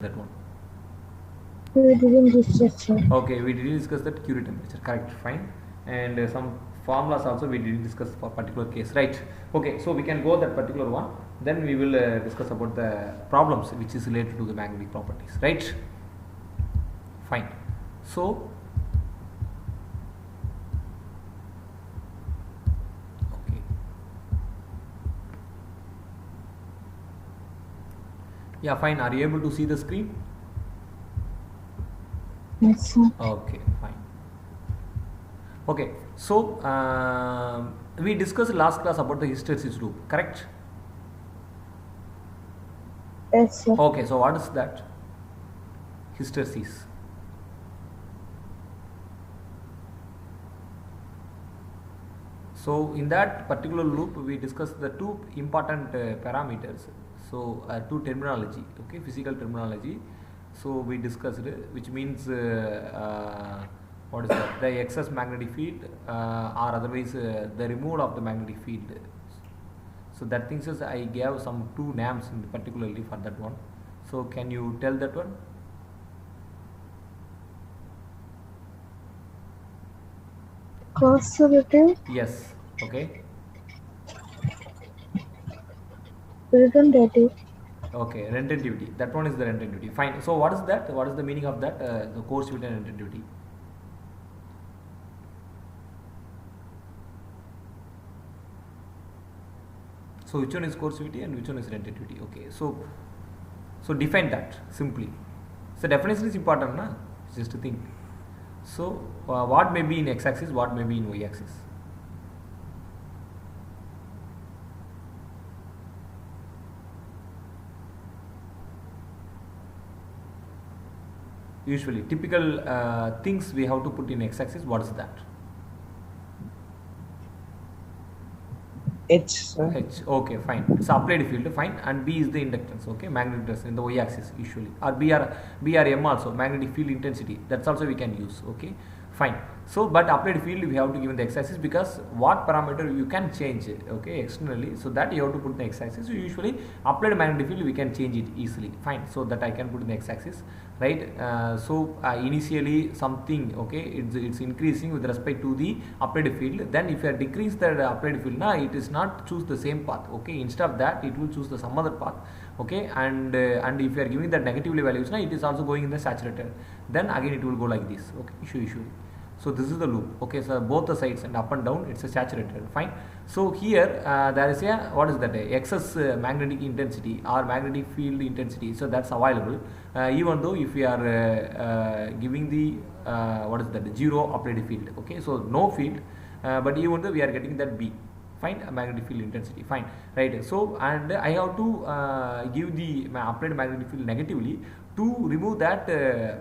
that one. We didn't discuss it. Okay, we didn't discuss that Curie temperature. Correct, fine. And some formulas also we didn't discuss for particular case, right? Okay, so we can go that particular one. Then we will discuss about the problems which is related to the magnetic properties, right? Fine. So, okay, yeah, fine. Are you able to see the screen? Yes, sir. Okay, fine. Okay, so we discussed last class about the hysteresis loop, correct? Yes, sir. Okay, so what is that? Hysteresis. So in that particular loop, we discussed the two important parameters. So two terminology, okay, physical terminology. So we discussed which means what is that? The excess magnetic field, or otherwise the removal of the magnetic field. So that things is I gave some two names in particularly for that one. So can you tell that one? Causative, Yes. Okay. representative, Okay, rententivity. That one is the rententivity. Fine. So what is that? What is the meaning of that? The coercivity and rententivity. So which one is coercivity and which one is rententivity? Okay. So define that simply. So definition is important, na? Just to think. So what may be in x-axis, what may be in y-axis? Usually, typical things we have to put in x-axis. What is that? H, sir. H. Okay, fine. It's applied field, fine. And B is the inductance. Okay, magnetic resistance in the y-axis usually, or B or M also, magnetic field intensity. That's also we can use. Okay, fine. So, but applied field we have to give in the x-axis because what parameter you can change it. Okay, externally. So that you have to put in the x-axis. So usually applied magnetic field we can change it easily. Fine. So that I can put in the x-axis, right? Initially something, okay, it's increasing with respect to the applied field. Then if you decrease the applied field, now it is not choose the same path. Okay, instead of that it will choose the some other path. Okay, and if you are giving that negatively values, now it is also going in the saturated. Then again it will go like this. Okay, issue. So this is the loop. Okay, so both the sides and up and down it's a saturated, fine. So here there is a, what is that, excess magnetic intensity or magnetic field intensity, so that's available even though if we are giving the what is that, zero applied field. Okay, so no field, but even though we are getting that B, fine, magnetic field intensity, fine, right? So and I have to give the applied magnetic field negatively to remove that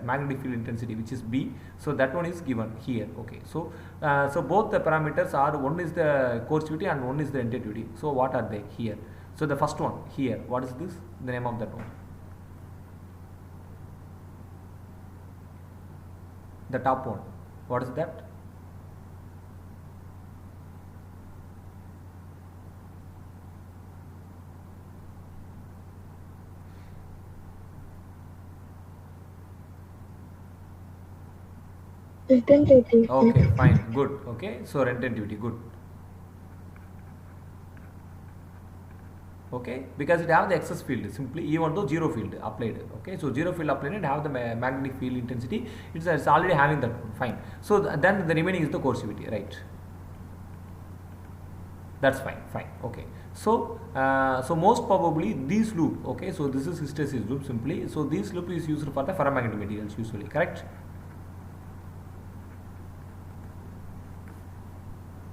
magnetic field intensity which is B. So that one is given here. Okay, so so both the parameters are, one is the coercivity and one is the intensity. So what are they here? So the first one here, what is this, the name of that one? The top one, what is that? representative, Okay, fine, good. Okay, so rententivity, good. Okay, because it have the excess field simply, even though zero field applied. Okay, so zero field applied and have the magnetic field intensity, it's already having that one, fine. So then the remaining is the coercivity, right? That's fine. Okay, so so most probably this loop, okay, so this is hysteresis loop simply. So this loop is used for the ferromagnetic materials usually, correct?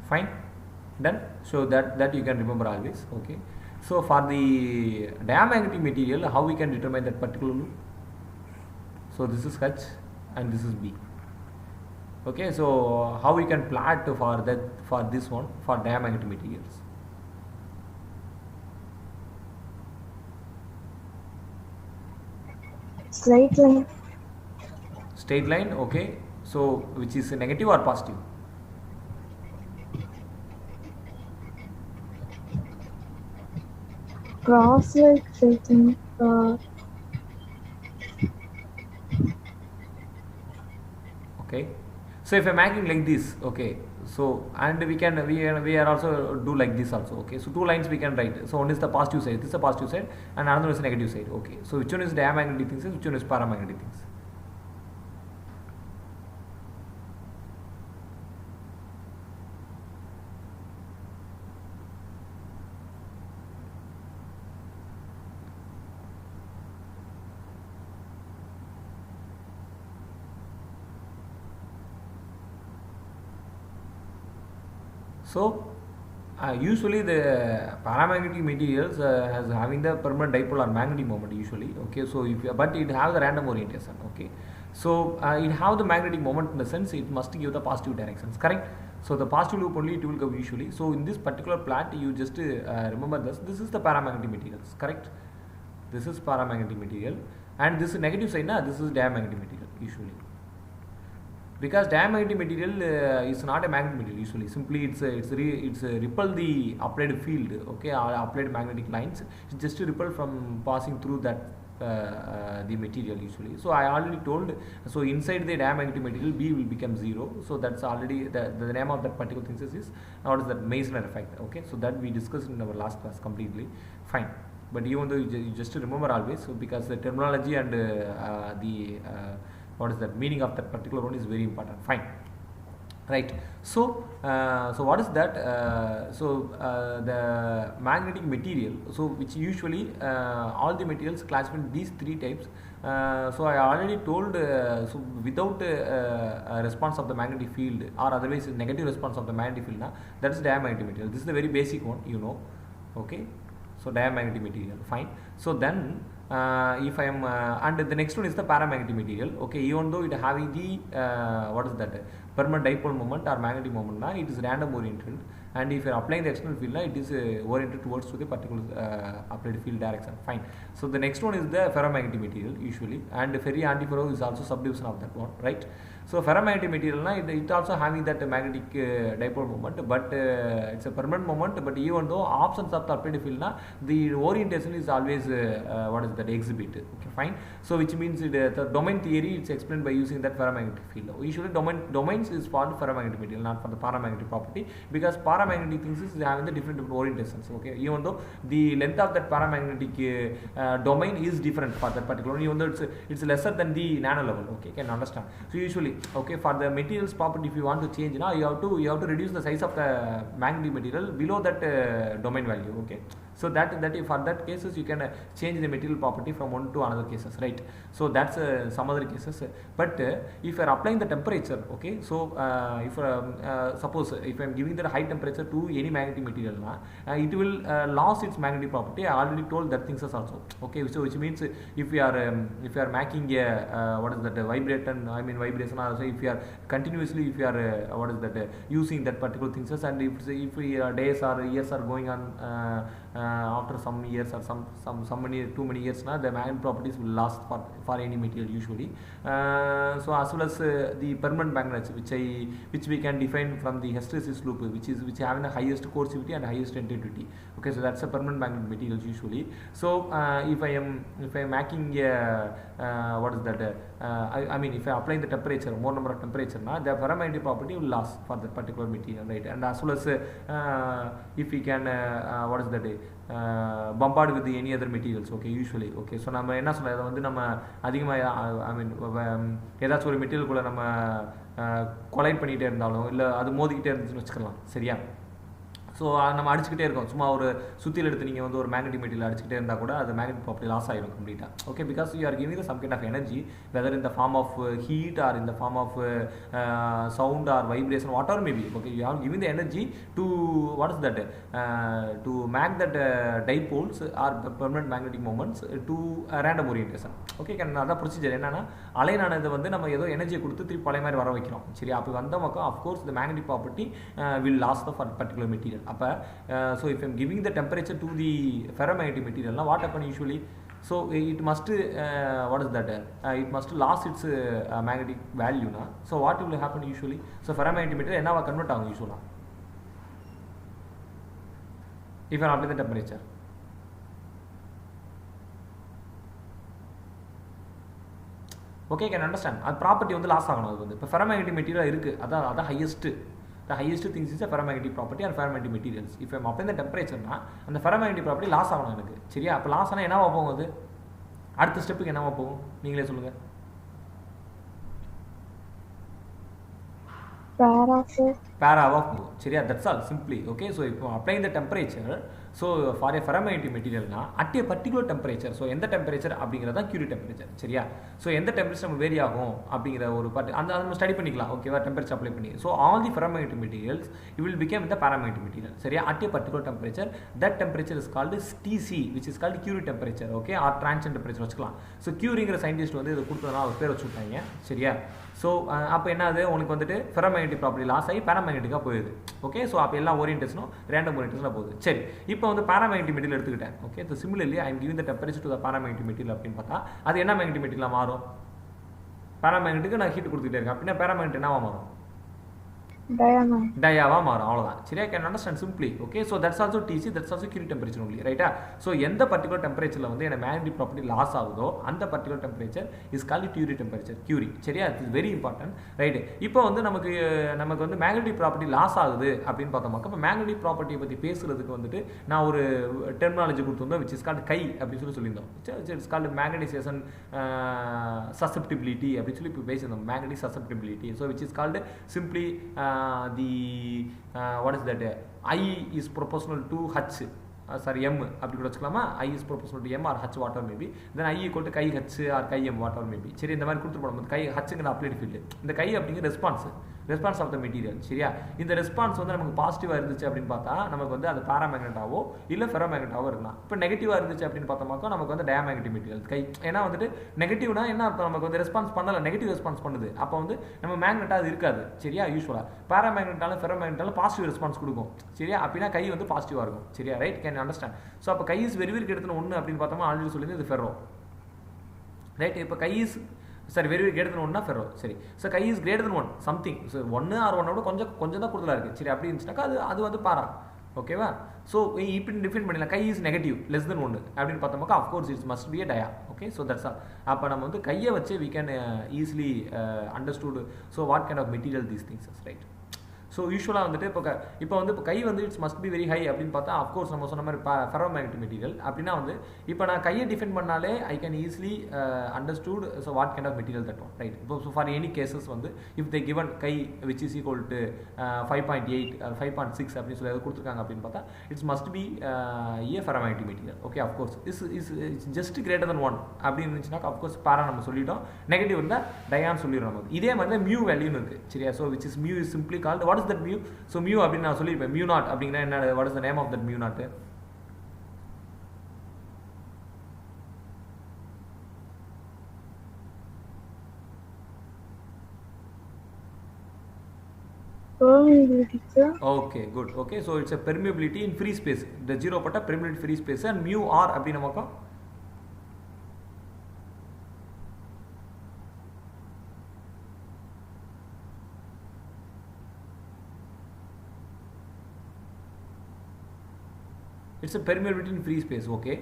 Fine, done. So that you can remember always. Okay, so for the diamagnetic material, how we can determine that particular loop? So this is H and this is B. Okay, so how we can plot for that, for this one, for diamagnetic materials? straight line, Straight line. Okay, so which is negative or positive? cross like straight line, Okay, so if I'm making like this, okay, so and we are also do like this also, okay, so two lines we can write. So one is the positive side, this is the positive side, and another is the negative side. Okay, so which one is diamagnetic things, which one is paramagnetic things? So usually the paramagnetic materials has having the permanent dipole or magnetic moment usually. Okay, so if you, but it have the random orientation. Okay, so it have the magnetic moment in the sense it must give the positive directions, correct? So the positive loop only it will go usually. So in this particular plot you just remember this is the paramagnetic materials, correct? This is paramagnetic material, and this is negative side na, this is diamagnetic material usually. Because diamagnetic material is not a magnetic material usually, simply it's repel the applied field, okay, or applied magnetic lines. It's just to repel from passing through that the material usually. So I already told, so inside the diamagnetic material B will become 0, so that's already the name of that particular thing is what is that Meissner effect. Okay, so that we discussed in our last class completely, fine. But even though you just remember always, so because the terminology and what is that meaning of that particular one is very important, fine, right? So so what is that, the magnetic material, so which usually all the materials classified these three types. So I already told, so without a response of the magnetic field or otherwise negative response of the magnetic field, that is diamagnetic material. This is the very basic one, you know. Okay, so diamagnetic material, fine. So then if I am and the next one is the paramagnetic material. Okay, even though it having the what is that permanent dipole moment or magnetic moment, it is random oriented, and if you are applying the external field, it is oriented towards to the particular applied field direction, fine. So the next one is the ferromagnetic material usually, and ferri antiferro is also subdivision of that one, right? So ferromagnetic material it also having that magnetic dipole moment, but it's a permanent moment. But even though absence of the applied field, the orientation is always what is that exhibit. Okay, fine. So which means the domain theory it's explained by using that ferromagnetic field. Usually domains is for the ferromagnetic material, not for the paramagnetic property, because paramagnetic things is having the different orientations. Okay, even though the length of that paramagnetic domain is different for that particular, even though it's lesser than the nano level. Okay, can understand. So usually, okay, for the materials property, if you want to change now, you have to reduce the size of the magnetic material below that domain value. Okay, so that for that cases you can change the material property from one to another cases, right? So that's some other cases. But if you are applying the temperature, okay, so if suppose if I am giving the high temperature to any magnetic material, it will lose its magnetic property. I already told that things also. Okay, so which means if you are making a what is that vibration, I mean vibration also, if you are continuously, if you are what is that using that particular things, and if days or years are going on, after some years or some many too many years now, the magnetic properties will last for any material usually. So as well as the permanent magnets, which we can define from the hysteresis loop, which having the highest coercivity and highest intensity. Okay, so that's a permanent magnet materials usually. So if I am making a what is that I mean if I apply the temperature, more number of temperature, the ferromagnetic property will last for that particular material, right? And as well as if we can what is that bombard with any other materials, okay, usually. Okay, so நம்ம என்ன சொல்ல, இதை வந்து நம்ம அதிகமாக ஐ மீன் ஏதாச்சும் ஒரு material கூட நம்ம கொலைட் பண்ணிகிட்டே இருந்தாலும் இல்லை அது மோதிக்கிட்டே இருந்துச்சுன்னு வச்சுக்கலாம், சரியா? ஸோ நம்ம அடிச்சுக்கிட்டே இருக்கோம், சும்மா ஒரு சுத்தியில் எடுத்து நீங்கள் வந்து ஒரு மேக்னெட்டிக் மெட்டீரியல் அடிச்சுக்கிட்டே இருந்தால் கூட அது மேக்னெட்டிக் ப்ராப்பர்ட்டி லாஸ் ஆகிடும் கம்ப்ளீட்டாக. Okay, because you are giving some kind of energy, whether in the form of heat or in the form of sound or vibration, whatever maybe. Okay, you are giving the energy to what is that to make that dipoles or permanent magnetic moments to random orientation. Okay, அதான் procedure. என்னன்னா அலைனானதை வந்து நம்ம ஏதோ எனர்ஜியை கொடுத்து திருப்பி பழைய மாதிரி வர வைக்கிறோம், சரி? அப்போ வந்த பக்கம் of course the magnetic property will loss the particular material. அப்போ so if I am giving the temperature to the ferromagnetic material, now what happen usually? So it must what is that it must lose its magnetic value na. So what will happen usually? So ferromagnetic material enna convert agum usually if I apply the temperature. Okay, can understand. அது property வந்து loss ஆகணும். அது வந்து இப்போ ferromagnetic material இருக்குது, அதான் highest. The highest things is a ferromagnetic property or ferromagnetic materials. If I am applying the temperature na அந்த ferromagnetic property loss ஆகணும் எனக்கு. சரியா? அப்போ லாஸ் ஆனால் என்னவா போகும்? அது அடுத்த ஸ்டெப்புக்கு என்னவா போகும் நீங்களே சொல்லுங்க. பேராவா போகும். சரியா? That's all simply. Okay, so இப்போ applying the temperature. So for a ferromagnetic மெட்டீரியல்னா at a particular temperature. So எந்த டெம்பரேச்சர் அப்படிங்கிறதா கியூரி டெம்பரேச்சர். சரியா? ஸோ எந்த டெம்பரேச்சர் நம்ம வேரி ஆகும் அப்படிங்கிற ஒரு அந்த நம்ம ஸ்டடி பண்ணிக்கலாம். ஓகேவா? டெம்பரேச்சர் அப்ளை பண்ணி. So all the ferromagnetic materials you will become இந்த பேராமேக்னெட்டிக் மெட்டீரியல். சரியா? At a particular temperature. That temperature is called TC, which is called Curie temperature. Okay, or transient temperature வச்சுக்கலாம். So கியூரிங்கிற scientist வந்து இதை கொடுத்ததுனால அவர் பேர் வச்சு விட்டாங்க. சரியா? ஸோ அப்போ என்னது, உனக்கு வந்துட்டு ஃபெரோமேக்னெட்டிக் ப்ராப்பர்ட்டி லாஸ் ஆகி பேராமேக்னெட்டிக்காக போயிடுது. ஓகே, ஸோ அப்போ எல்லா ஓரியன்டேஷனும் ரேண்டம் ஓரியன்டேஷனாக போகுது. சரி, இப்போ வந்து பேராமேக்னெட்டிக் மெட்டீரியல் எடுத்துக்கிட்டேன். Okay, so similarly I am giving the temperature to the paramagnetic material அப்படின்னு பார்த்தா அது என்ன மேக்னெட்டிக் மெட்டீரியலாக மாறும்? பேராமேக்னெட்டுக்கு நான் ஹீட் கொடுத்துட்டே இருக்கேன் அப்படின்னா பேராமேக்னெட் என்னவா மாறும்? டயாவா மாறும். அவ்வளோதான். சரியா? Can understand simply. Okay, so that's also TC, that's also Curie temperature only. ரைட்டா? ஸோ எந்த பர்டிகுலர் டெம்பரேச்சரில் வந்து எனக்கு மேக்னெட்டிக் ப்ராப்பர்ட்டி லாஸ் ஆகுதோ அந்த particular temperature is called Curie temperature. Curie. சரியா? It is very important. Right. இப்போ வந்து நமக்கு வந்து மேக்னெட்டிக் ப்ராப்பர்ட்டி லாஸ் ஆகுது அப்படின்னு பார்த்தோம்னா இப்போ மேக்னெட்டிக் ப்ராப்பர்ட்டியை பற்றி பேசுறதுக்கு வந்துட்டு நான் ஒரு டெர்மினாலஜி கொடுத்துருந்தோம், விச் இஸ் கால்டு கை அப்படின்னு சொல்லியிருந்தோம். இட்ஸ் கால்டு மேக்னடைசேஷன் சசப்டிபிலிட்டி அப்படின்னு சொல்லி இப்போ பேசியிருந்தோம். Magnetic susceptibility. So which is called simply what is that, I is proportional to H, sorry M அப்படி கூட வச்சுக்கலாமா? I is proportional to M or H whatever may be, then I equal to chi H or chi M whatever may be. சரி, இந்த மாதிரி கொடுத்துருப்போம். கை ஹச்சுங்கிற applied field. இந்த கை அப்படிங்கிற response of the material. சரியா? இந்த ரெஸ்பான்ஸ் வந்து நமக்கு பாசிட்டிவாக இருந்துச்சு அப்படின்னு பார்த்தா நமக்கு வந்து அது பேராமேக்னெட்டாவோ இல்லை ஃபெரோமேக்னெட்டாவோ இருக்கலாம். இப்போ நெகட்டிவாக இருந்துச்சு அப்படின்னு பார்த்தோம்னா நமக்கு வந்து டயாமேக்னெட்டிக் மெட்டீரியல் கை. ஏன்னா வந்துட்டு நெகட்டிவ்னா என்ன அர்த்தம்? நமக்கு வந்து ரெஸ்பான்ஸ் பண்ணல, நெகட்டிவ் ரெஸ்பான்ஸ் பண்ணுது. அப்போ வந்து நம்ம மேக்னெட்டாக அது இருக்காது. சரியா? யூஸ்வலாக பேராமேக்னெட்டாலும் ஃபெரோமேக்னெட்டாலும் பாசிட்டிவ் ரெஸ்பான்ஸ் கொடுக்கும். சரியா? அப்படின்னா கை வந்து பாசிட்டிவாக இருக்கும். சரியா? ரைட்? Can understand. ஸோ அப்போ கை இஸ் வெரி வெரி எடுத்துன ஒன்று அப்படின்னு பார்த்தோம்னா ஆல்ரெடி சொல்லியிருந்து இது ஃபெரோ. ரைட்? இப்போ chi is very very greater than ஒன்னா ஃபெரோ. சரி, so chi is greater than one something. So 1 or 1 கொஞ்சம் தான் கொடுத்தலா இருக்குது. சரி, அப்படி இருந்துச்சுனாக்கா அது வந்து பாரா. ஓகேவா? ஸோ இப்படி டிஃபைன் பண்ணிடலாம். Chi is negative less than 1 அப்படின்னு பார்த்தோம்னா of course it's must be a dia. Okay, so that's all. அப்போ நம்ம வந்து கையை வச்சு we can easily understood so what kind of material these things is, right? So யூஸ்வலாக வந்துட்டு இப்போ வந்து கை வந்து it's must be very high அப்படின்னு பார்த்தா அஃப்கோர்ஸ் நம்ம சொன்ன மாதிரி ஃபெரோமேக்னெட்டிக் மெட்டீரியல். அப்படின்னா வந்து இப்போ நான் கையை டிஃபைன் பண்ணாலே I can easily understood so what kind of material that one. Right? இப்போ ஸோ ஃபார் எனி கேசஸ் வந்து if they given chi which is equal to 5.8 5.6 அப்படின்னு சொல்லி கொடுத்துருக்காங்க அப்படின்னு பார்த்தா it's must be a ferromagnetic material. Okay, of course is just greater than 1 அப்படின்னு இருந்துச்சுனாக்கா of course பாரா நம்ம சொல்லிட்டோம். நெகட்டிவ் இருந்தால் டயான்னு சொல்லிடுறோம் நமக்கு. இதே மாதிரி தான் மியூ வேல்யூன்னு இருக்குது. சரியா? So which is mu is simply called what is that mu? So mu அப்படின்னு நான் சொல்லியிருப்பேன். மியூ நாட் அப்படிங்கிற என்ன? What is the name of that mu naught? permeability, sir. Okay, good. Okay, so it's a permeability in free space. The zero பட்ட permeability free space and mu r அப்படி நமக்கு it's a permeability in free space. Okay,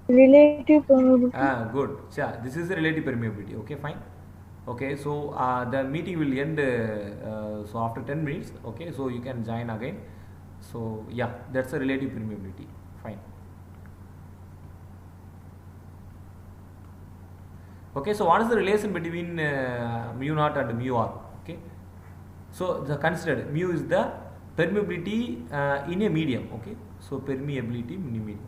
Relative permeability. Good. Yeah, this is the relative permeability. Okay, fine. Okay, so the meeting will end so after 10 minutes. Okay, so you can join again. So yeah, that's a relative permeability. Fine. Okay, so what is the relation between mu naught and mu r? Okay, so the considered mu is the permeability in a medium. Okay, so permeability in a medium.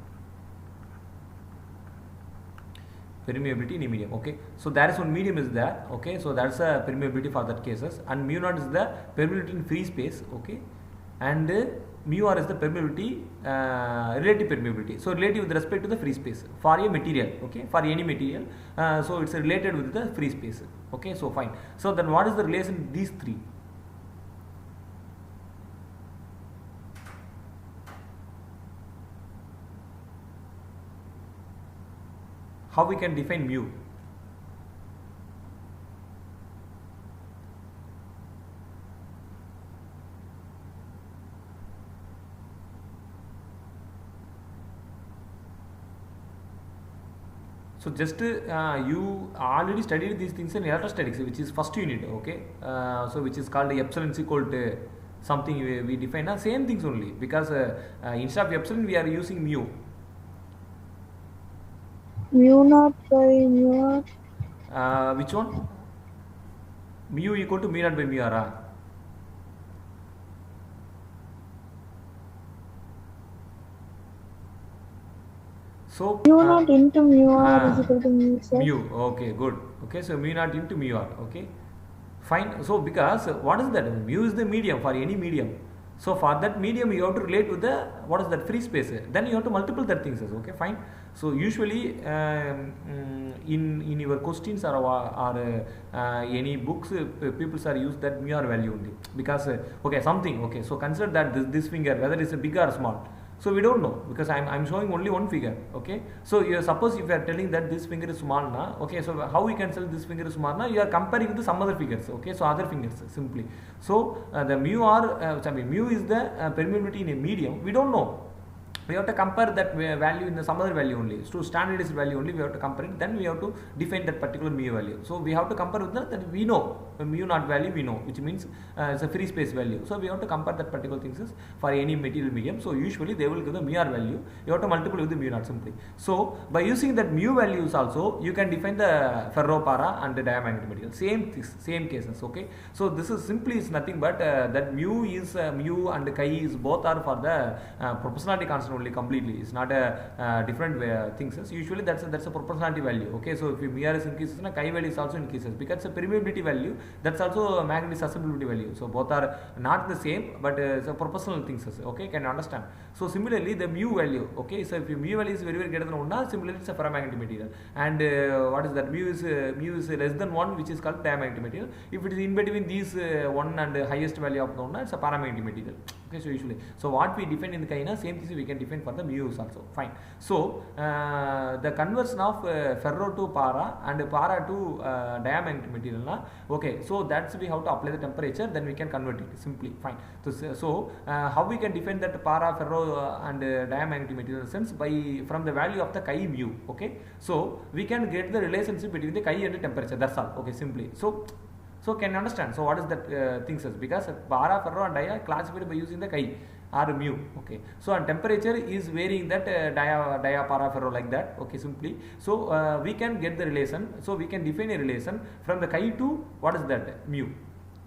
Permeability in a medium. Okay, so there is one medium is there. Okay, so that's a permeability for that cases, and mu naught is the permeability in free space. Okay, and mu r is the permeability relative permeability. So relative with respect to the free space for a material. Okay, for any material, so it's related with the free space. Okay, so fine. So then what is the relation these three? How we can define mu? So just you already studied these things in electrostatics, which is first unit, okay? So which is called epsilon is equal to something we define same things only, because instead of epsilon we are using mu. Mu naught by mu r. Which one? Mu equal to mu naught by mu r. So Mu naught into mu r is equal to mu, sir. mu, okay, good. Okay, so mu naught into mu r, okay, fine. So because what is that? Mu is the medium for any medium. So for that medium you have to relate with the what is that free space. Then you have to multiple that things. Okay, fine. So usually in your questions or any books, people are use that mu r value only, because okay, something, okay. So consider that this finger, whether it's a big or small. So we don't know, because I'm showing only one figure, okay. So you suppose if you are telling that this finger is small na, okay, so how we can tell this finger is small na? You are comparing with some other figures, okay, so other fingers simply. So the mu r, mu is the permeability in a medium. We don't know. We have to compare that value in some other value only. So standardized value only we have to compare it. Then we have to define that particular mu value. So we have to compare with that we know mu naught value we know, which means it's a free space value. So we have to compare that particular things for any material medium. So usually they will give the mu r value. You have to multiply with the mu naught simply. So by using that mu values also you can define the ferro, para and the diamagnetic material. Same cases. Okay. So this is simply is nothing but that mu is mu and chi is both are for the proportionality constant only completely. It's not a different things. Usually that's a proportionality value. Okay, so if mu r is increases, chi value is also increases, because it's a permeability value, that's also a magnetic susceptibility value. So both are not the same, but it's a proportional things. Okay, can you understand? So similarly the mu value, okay, so if mu value is very greater than 1, similarly it's a ferromagnetic material, and what is that, mu is less than 1, which is called diamagnetic material. If it is in between these 1 and highest value of the 1, it's a paramagnetic material. Okay, so usually, so what we define in the chi, same thing we can define for the mu's also. Fine. So the conversion of ferro to para and para to diamagnetic material, okay, so that's we have to apply the temperature, then we can convert it simply. Fine. So how we can define that para, ferro and diamagnetic material sense, by from the value of the chi mu. Okay, so we can get the relationship between the chi and the temperature. That's all. Okay, simply. So can you understand? So what is that things is, because para, ferro and dia classified by using the chi or mu. Okay, so and temperature is varying that dia, para, ferro like that. Okay, simply. So we can get the relation. So we can define a relation from the chi to what is that, mu.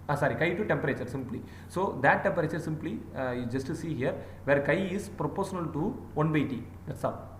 Chi to temperature simply. So that temperature simply you just to see here, where chi is proportional to 1 by T. That's all.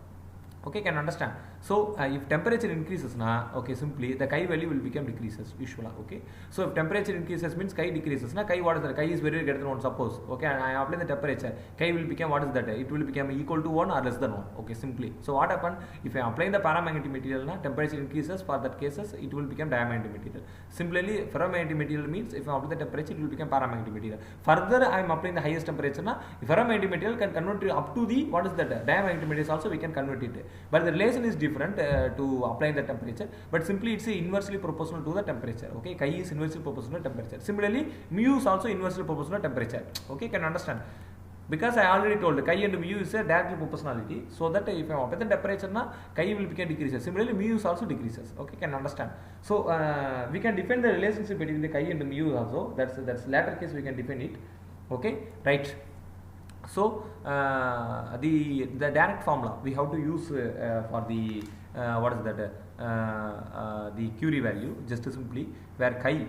Okay, can understand? So if temperature increases okay, simply the chi value will become decreases usually. Okay, so if temperature increases means chi decreases chi, what is that? Chi is very greater than 1, suppose. Okay, and I apply the temperature, chi will become what is that? It will become equal to 1 or less than 1. Okay, simply. So what happened, if I apply the paramagnetic material, temperature increases, for that cases it will become diamagnetic material. Similarly ferromagnetic material means if I apply the temperature it will become paramagnetic material. Further I am applying the highest temperature, ferromagnetic material can convert it up to the what is that, diamagnetic material also we can convert it, but the relation is different to apply the temperature, but simply it's inversely proportional to the temperature. Okay, chi is inversely proportional to temperature. Similarly mu is also inversely proportional to temperature. Okay, can you understand? Because I already told chi and mu is a direct proportionality, so that if I apply the temperature chi will become decreases. Similarly mu is also decreases. Okay, can you understand? So we can define the relationship between the chi and the mu also. That's latter case we can define it. Okay, right. So the direct formula we have to use for the what is that, the Curie value, just simply where chi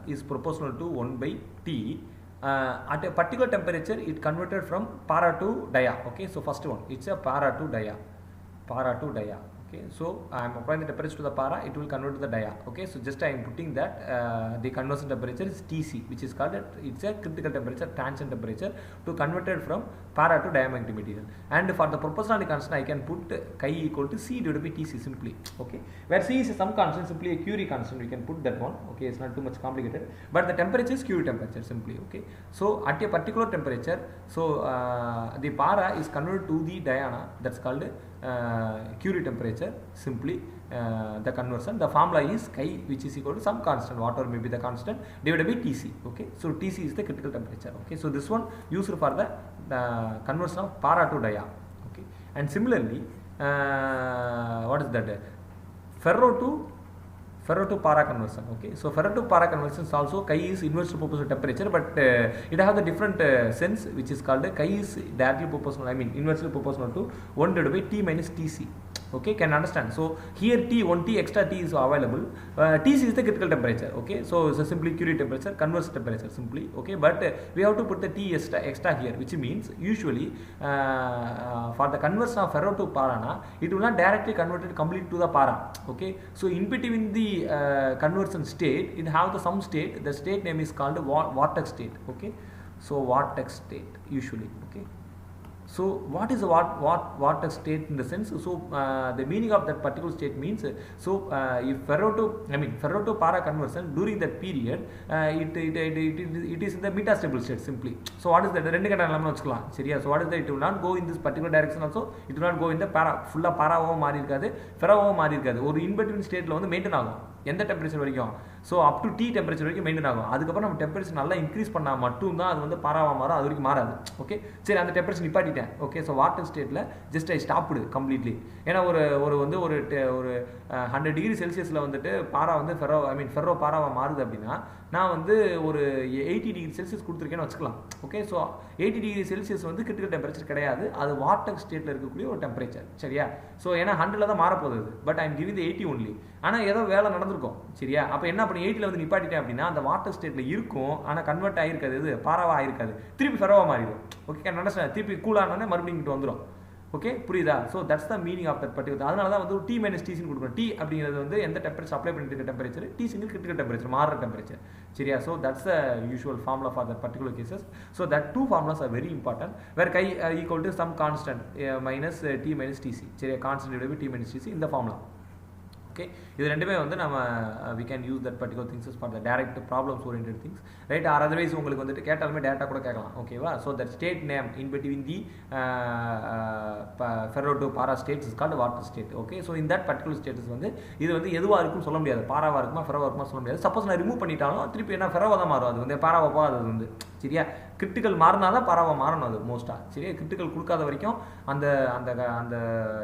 is proportional to 1 by T. At a particular temperature it converted from para to dia. Okay, so first one, it's a para to dia. Okay, so I am applying the temperature to the para, it will convert to the dia. Okay, so just I am putting that the conversion temperature is Tc, which is called it's a critical temperature, transient temperature, to converted from para to diamagnetic material. And for the proportionality constant I can put chi equal to C divided by Tc simply. Okay, where C is some constant, simply a Curie constant, we can put that one. Okay, it's not too much complicated, but the temperature is Curie temperature simply. Okay, so at a particular temperature, so the para is converted to the dia, that's called Curie temperature simply. The conversion, the formula is chi, which is equal to some constant, whatever may be the constant, divided by Tc. Okay, so Tc is the critical temperature. Okay, so this one used for the conversion of para to dia. Okay, and similarly what what is that? Ferro to para conversion. Okay, so ferro to para conversion is also chi is inversely proportional to temperature, but it has a different sense, which is called chi is directly proportional, I mean inversely proportional to 1 divided by T minus Tc. Okay, can understand? So here T, 1T extra T is available. Tc is the critical temperature. Okay, so it's a simply Curie temperature, converse temperature simply. Okay, but we have to put the T extra here, which means usually for the conversion of ferro to para, it will not directly convert it completely to the para. Okay, so in between the conversion state, it have some state. The state name is called vortex state. Okay, so vortex state usually. Okay. So what is a vortex state in the sense? So the meaning of that particular state means, so if ferro to para conversion during that period, it is in the metastable state simply. So what is that? So what is that? It will not go in this particular direction also. It will not go in the para full para mari irukadu, ferro mari irukadu. Or in between state la vandu maintain agum. எந்த temperature வரைக்கும்? So up to T temperature வரைக்கும் maintain ஆகும். அதுக்கப்புறம் நம்ம temperature நல்லா increase பண்ணால் மட்டும்தான் அது வந்து பாராவாக மாறும். அது வரைக்கும் மாறாது. ஓகே, சரி, அந்த டெம்பரேச்சர் நிப்பாட்டிட்டேன். ஓகே, ஸோ வாட்டர் ஸ்டேட்டில் ஜஸ்ட் ஐ ஸ்டாப்டு கம்ப்ளீட்லி. ஏன்னா ஒரு 100 டிகிரி செல்சியஸில் வந்துட்டு பாரா வந்து ஃபெரோ பாராவாக மாறுது அப்படின்னா, நான் வந்து ஒரு 80 டிகிரி செல்சியஸ் கொடுத்துருக்கேன்னு வச்சுக்கலாம். ஓகே, ஸோ 80 டிகிரி செல்சியஸ் வந்து கிரிட்டிக்கல் டெம்பரேச்சர் கிடையாது. அது வாட்டர் ஸ்டேட்டில் இருக்கக்கூடிய ஒரு டெம்பரேச்சர். சரியா? ஸோ ஏன்னா 100ல் தான் மாறப்போகுது. But I am giving 80 only. ஆனால் ஏதோ வேலை நடந்திருக்கும். சரியா? அப்போ என்ன பண்ணி 80ல் வந்து நிப்பாட்டிட்டேன் அப்படின்னா அந்த வாட்டர் ஸ்டேட்டில் இருக்கும், ஆனால் கன்வெர்ட் ஆகிருக்காது. இது பாராவாக ஆகிருக்காது. திருப்பி ஃபெரோவாக மாறிடும். Okay, can understand? திருப்பி கூலானோடனே மறுபடியும் இங்கிட்டு வந்துடும். ஓகே, புரியுதா? So that's the meaning of that particular. அதனால தான் வந்து T மைனஸ் டிசின்னு கொடுக்கணும். T அப்படிங்கிறது வந்து எந்த டெம்பரேச்சர் அப்ளை பண்ணிட்டு இருக்க டெம்பரேச்சர், டிசிங்கிறது கிரிட்டிக்கல் டெம்பரேச்சர், மாறுற டெம்பரேச்சர். சரியா? So that's the usual formula for that particular cases. So that two formulas are very important. Where chi equal to some constant minus T minus TC. சரியா? Constant divide by T minus TC, இந்த formula. Okay, இது ரெண்டுமே வந்து நம்ம we can use that particular things for the direct problems oriented things, right? Or otherwise உங்களுக்கு வந்துட்டு கேட்டாலுமே data கூட கேட்கலாம். ஓகேவா? So that state name in between the ferro to para states is called water state. Okay, so in that particular status வந்து இது வந்து எதுவாக இருக்குன்னு சொல்ல முடியாது. பாராவாக இருக்குமா ஃபெரோவாக இருக்குமா சொல்ல முடியாது. சப்போஸ் நான் ரிமூவ் பண்ணிட்டாலும் திருப்பி என்ன ஃபெரோவாக தான் மாறும். அது வந்து பாராவாக போகாது. அது வந்து சரியா? கிரிட்டிக்கல் மாறினா தான் பாராவாக மாறணும். அது மோஸ்ட்டாக சரியா? கிரிட்டிக்கல் கொடுக்காத வரைக்கும் அந்த அந்த அந்த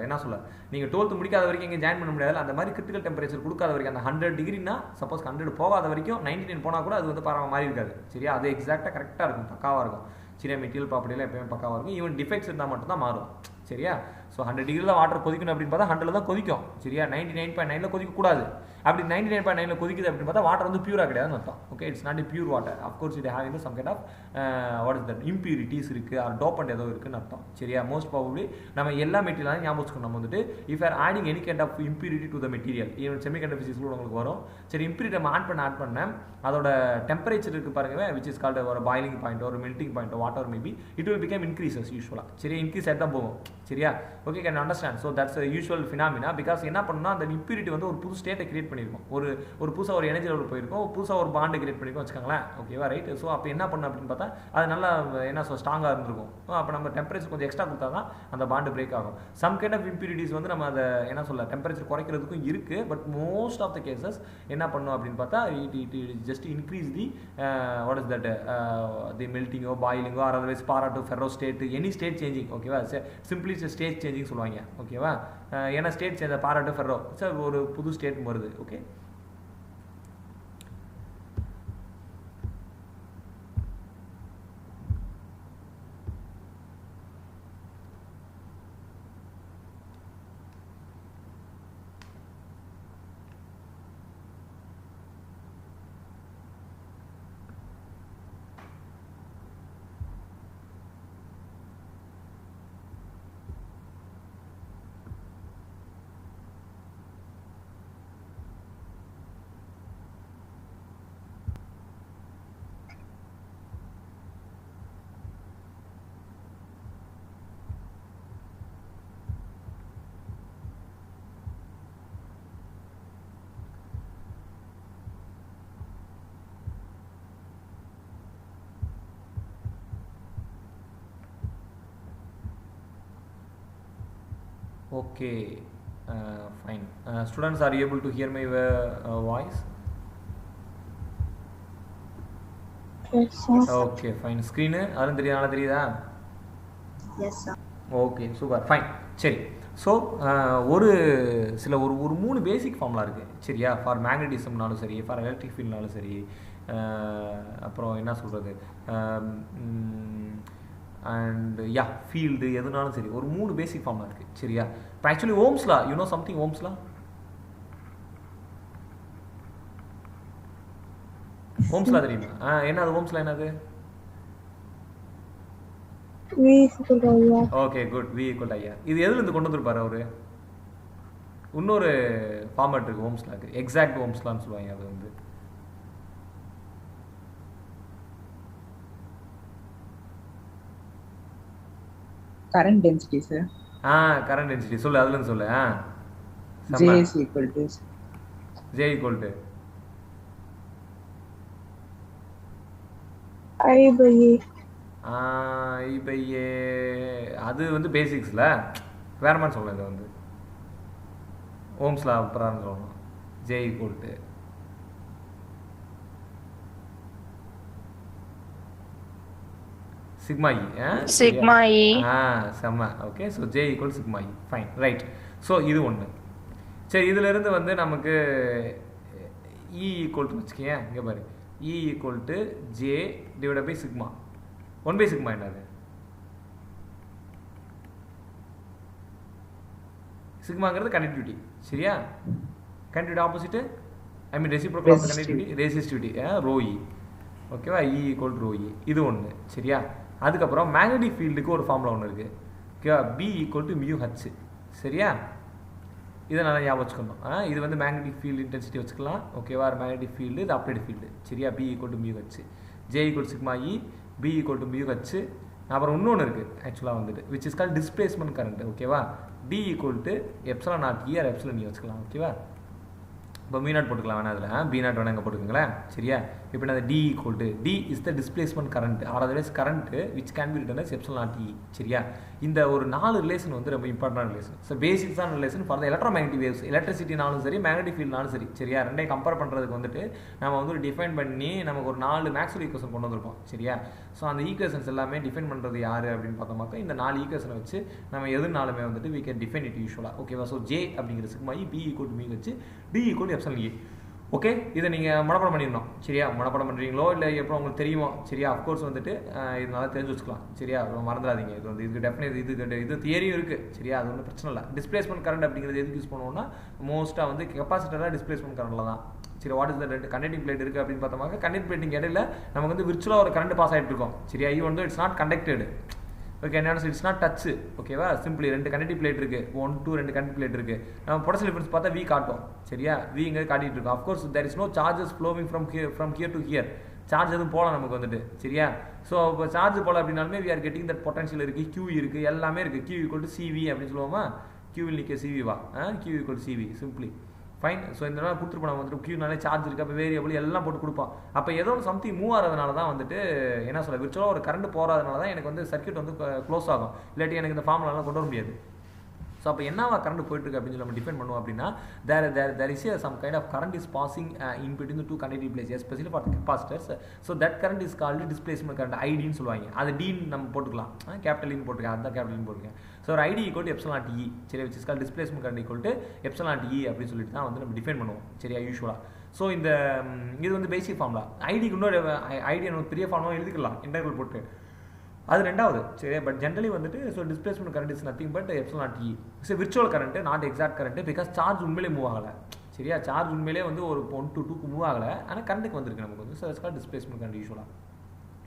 என்ன சொல்ல, நீங்கள் 12th முடிக்காத வரைக்கும் இங்கே ஜாயின் பண்ண முடியாது. அந்த மாதிரி கிரிட்டிக்கல் டெம்பரேச்சர் கொடுக்காத வரைக்கும், அந்த 100 டிகிரினா சப்போஸ் 100 போகாத வரைக்கும் 99 போனால் கூட அது வந்து பாராவாக மாறி இருக்காது. சரியா? அது எக்ஸாக்டாக கரெக்டாக இருக்கும், பக்காவாக இருக்கும். சரியா? மெட்டீரியல் ப்ராப்பர்ட்டிலாம் எப்பயுமே பக்காவாக இருக்கும். ஈவன் டிஃபெக்ட்ஸ் இருந்தால் மட்டும் தான் மாறும். சரியா? ஸோ 100 டிகிரியில் வாட்டர் கொதிக்கணும் அப்படின்னு பார்த்தா 100ல் தான் கொதிக்கும். சரியா? 99.9ல் கொதிக்கக்கூடாது. அப்படி 99.9ல் கொதிக்குது அப்படின்னு பார்த்தா வாட்டர் வந்து பியூராக கிடையாதுன்னு அர்த்தம். Okay, it's not pure water. Of course it having some kind of what is that impurities இருக்குது, ஆர் டோப்பண்ட் ஏதோ இருக்குன்னு அர்த்தம். சரியா? மோஸ்ட் ப்ராபப்லி நம்ம எல்லா மெட்டீரியலும் ஞாபகம் வச்சுக்கணும். நம்ம வந்துட்டு if are adding any kind of impurity to the material, even semiconductor ஃபிசிக்ஸ்ல உங்களுக்கு வரும். சரி, இம்பியூரிட்டி நம்ம ஆட் பண்ண அதோட டெம்பரேச்சர் இருக்குது பாருங்க, விச் இஸ் கால்ட் ஒரு பாயிலிங் பாயிண்ட், ஒரு melting point, water maybe it will become increases யூஸ்வலாக. சரி, இன்க்ரீஸ் ஆகிட்டு தான் போகும். சரியா? Okay, can understand? So that's usual phenomena. Because என்ன பண்ணணும்னா அந்த இம்பியூரிட்டி வந்து ஒரு புது ஸ்டேட்டை கிரியேட் பண்ணியிருக்கும். ஒரு புதுசாக ஒரு எனர்ஜி லெவல் போயிருக்கும், புதுசாக ஒரு பாண்டை கிரியேட் பண்ணியிருக்கோம் வச்சுக்கோங்களேன். ஓகேவா? ரைட். ஸோ அப்போ என்ன பண்ணணும் அப்படின்னு பார்த்தா அது நல்லா என்ன ஸ்ட்ராங்காக இருந்திருக்கும். அப்போ நம்ம டெம்பரேச்சர் கொஞ்சம் எக்ஸ்ட்ரா கொடுத்தா தான் அந்த பாண்டு பிரேக் ஆகும். சம் கைண்ட் ஆஃப் இம்பியூரிட்டிஸ் வந்து நம்ம அதை என்ன சொல்ல டெம்பரேச்சர் குறைக்கிறதுக்கும் இருக்குது. But most of the cases என்ன பண்ணணும் அப்படின்னு பார்த்தா it just increase the what is that the மெல்டிங்கோ பாயிலிங்கோ or otherwise para to ferro state, any state changing. ஓகேவா? சிம்பிளி ஸ்டேட் சேஞ்சிங் சொல்லுவாங்க. ஓகேவா? ஏன்னா state change para to ferro சார் ஒரு புது ஸ்டேட் வருது. Okay, okay, fine. Students, are you able to hear my voice? Yes, sir. Okay, fine. Screen அதெல்லாம் தெரியுதா? Yes, sir. Okay, super, fine. சரி, ஸோ ஒரு சில ஒரு 3 பேசிக் ஃபார்முலா இருக்குது சரியா. ஃபார் மேக்னட்டிசம்னாலும் சரி, ஃபார் எலக்ட்ரிக் ஃபீல்ட்னாலும் சரி, அப்புறம் என்ன சொல்கிறது, அண்ட் ஃபீல்டு எதுனாலும் சரி ஒரு 3 பேசிக் ஃபார்முலா இருக்குது சரியா. இப்போ ஆக்சுவலி ஓம்ஸ்லா சம்திங் ஓம்ஸ்லா தெரியுமா? என்னது ஓம்ஸ்லா என்னது? V equal to IR. Okay good, V equal to IR. இது எதுல இருந்து கொண்டு வந்திருப்பாரு அவரு? இன்னொரு ஃபார்மேட் இருக்கு ஓம்ஸ்லாக்கு, எக்ஸாக்ட் ஓம்ஸ்லான்னு சொல்லுவாங்க. அது வந்து current density sir. current density சொல்லு, அதுல இருந்து சொல்லு. J is equal to I by A. I by A. அது வந்து பேசிக்ஸ்ல வேற மாதிரி சொல்லலாம். இது வந்து ஓம்ஸ்லா பிரகாரம் சொல்லணும். J equal to sigma E. Sigma E. செம்ம. Okay, so J equal to sigma E. Fine, right. So இது ஒன்று. சரி, இதுல இருந்து வந்து நமக்கு E equal to வச்சுக்கேன். இங்கே பாரு, E equal to J divided by sigma. 1 by sigma என்னது? சிக்மாங்கிறது கனெக்டிவிட்டி சரியா. Connectivity opposite I mean reciprocal of connectivity resistivity rho இ. ஓகேவா, E equal to rho E. இது ஒன்று சரியா. அதுக்கப்புறம் மேக்னெட்டிக் ஃபீல்டுக்கு ஒரு ஃபார்முலா ஒன்று இருக்குது ஓகேவா, B equal to mu H சரியா. இதை நல்லா ஞாபகம் வச்சுக்கணும். இது வந்து மேக்னெட்டிக் ஃபீல்டு இன்டென்சிட்டி வச்சுக்கலாம் ஓகேவா. மேக்னெட்டிக் ஃபீல்டு இது அப்ளைடு ஃபீல்டு சரியா. B equal to mu H, J equal to sigma E, B equal to mu H. அப்புறம் இன்னொன்று இருக்குது ஆக்சுவலாக வந்துட்டு which is call displacement current ஓகேவா. D equal to epsilon naught E or epsilon E வச்சுக்கலாம் ஓகேவா. இப்போ மீ நாட் போட்டுக்கலாம் வேணா, அதில் பி நாட் வேணா இங்கே போட்டுக்கோங்களேன் சரியா. இப்போ என்ன D equal to D is the displacement current or otherwise current which can be written as epsilon naught E சரியா. இந்த ஒரு 4 ரிலேஷன் வந்து ரொம்ப இம்பார்ட்டன்ட் ரிலேஷன். ஸோ பேசிக்ஸான relation for the electromagnetic waves, எலக்ட்ரிசிட்டினாலும் சரி மேக்னெட்டிக் ஃபீல்ட்னாலும் சரி சரியா. ரெண்டையும் கம்பேர் பண்ணுறதுக்கு வந்துட்டு நம்ம வந்து டிஃபைன் பண்ணி நமக்கு ஒரு 4 மேக்ஸ்வெல் ஈக்குவேஷன் கொண்டு வந்திருப்போம் சரியா. ஸோ அந்த ஈக்குவேஷன்ஸ் எல்லாமே டிஃபைன் பண்ணுறது யார் அப்படின்னு பார்த்தோம்னாக்கா இந்த 4 ஈக்குவேஷனை வச்சு நம்ம எதுனாலுமே வந்துட்டு we can define it யூஸ்வலாக ஓகேவா. ஸோ J அப்படிங்கிற sigma E, B equal to mu H, D equal to epsilon E. Okay, இதை நீங்கள் மனப்பாடம் பண்ணிடணும் சரியா. மனப்பாடம் பண்ணுறீங்களோ இல்லை எப்போ உங்களுக்கு தெரியுமோ சரியா. அஃப்கோர்ஸ் வந்துட்டு இது நல்லா தெரிஞ்சு வச்சுக்கலாம் சரியா. மறந்துடாதீங்க. இது வந்து இதுக்கு டெஃபினேட் இது தியரியும் இருக்குது சரியா. அது ஒன்றும் பிரச்சனை இல்லை. டிஸ்பிளேஸ்மெண்ட் கரண்ட் அப்படிங்கிறது எதுக்கு யூஸ் பண்ணுவோம்னா மோஸ்ட்டாக வந்து கெப்பாசிட்டராக டிஸ்பிளேஸ்மெண்ட் கரண்டில் தான் சரி. வாட் இஸ் த ரெண்டு கண்டக்டிங் பிளேட் இருக்குது அப்படின்னு பார்த்தோம்னா கண்டக்டிங் பிளேட்டிங் இடையில நமக்கு வந்து விர்ச்சுவலாக ஒரு கரண்ட் பாஸ் ஆகிட்டு இருக்கும் சரியா. Even though it's not conducted okay, என்ன இட்ஸ் நாட் டச் ஓகேவா. சிம்பிளி 2 கனெக்டிவ் பிளேட் இருக்குது, 1 2 2 கனெக்டிவ் பிளேட் இருக்குது. நம்ம பொட்டன்ஷியல் டிஃபரன்ஸ் பார்த்தா V காட்டும் சரியா. V இங்கே காட்டிட்டு இருக்கும். Of course there is no charges flowing from here to here. Charge எதுவும் போகலாம் நமக்கு வந்துட்டு சரியா. ஸோ இப்போ சார்ஜ் போகல அப்படின்னாலுமே we are getting that potential இருக்குது, Q இருக்குது, எல்லாமே இருக்குது. Q equal to CV அப்படின்னு சொல்லுவோமா. Q will நிற்க CV வா, Q equal to CV simply fine. So இந்த நாள் கொடுத்துருப்போம் நம்ம வந்துட்டு Qனாலே சார்ஜ் இருக்குது, அப்போ வேரியபிள் எல்லாம் போட்டு கொடுப்போம். அப்போ ஏதோ சம்திங் மூவ் ஆகிறதுனால தான் வந்துட்டு என்ன சொல்ல விர்ச்சுவலாக ஒரு கரண்ட் போகிறதுனால தான் எனக்கு வந்து சர்க்யூட் வந்து க்ளோஸ் ஆகும். இல்லாட்டி எனக்கு இந்த ஃபார்முலாலாம் கொண்டு வர முடியாது. ஸோ அப்போ என்னவா கரண்ட் போயிட்டுருக்கு அப்படின்னு சொல்லி நம்ம டிஃபைன் பண்ணுவோம் அப்படின்னா there is some kind of current is passing in between the two conductive plates, especially for the capacitors. So that current is called displacement current, ID ன்னு சொல்லுவாங்க. அது D நம்ம போட்டுக்கலாம், கேபிட்டல் E போட்டுருக்கேன், அதுதான் கேபிட்டல் E போட்டுருக்கேன். So ஒரு ID equal to epsilon naught E சரி, which is called displacement current equal to epsilon naught E அப்படின்னு சொல்லிட்டு தான் வந்து நம்ம டிஃபைன் பண்ணுவோம் சரியா யூஸ்வலாக. ஸோ இந்த இது வந்து பேசிக் ஃபார்முலா. ஐடிக்கு இன்னொரு ஐடி நம்ம பெரிய ஃபார்முலா எழுதிக்கலாம் இன்டர்வல் போட்டு, அது ரெண்டாவது சரியா. பட் ஜென்ரலி வந்துட்டு so displacement current is nothing but epsilon naught E. So virtual current not exact current because charge உண்மையிலே மூவ் ஆகலை சரியா. சார்ஜ் உண்மையிலே வந்து ஒரு 1 to 2க்கு மூவ் ஆகலை, ஆனால் கரண்ட்டுக்கு வந்திருக்கு நமக்கு வந்து. So it's called displacement current யூஸ்வலாக.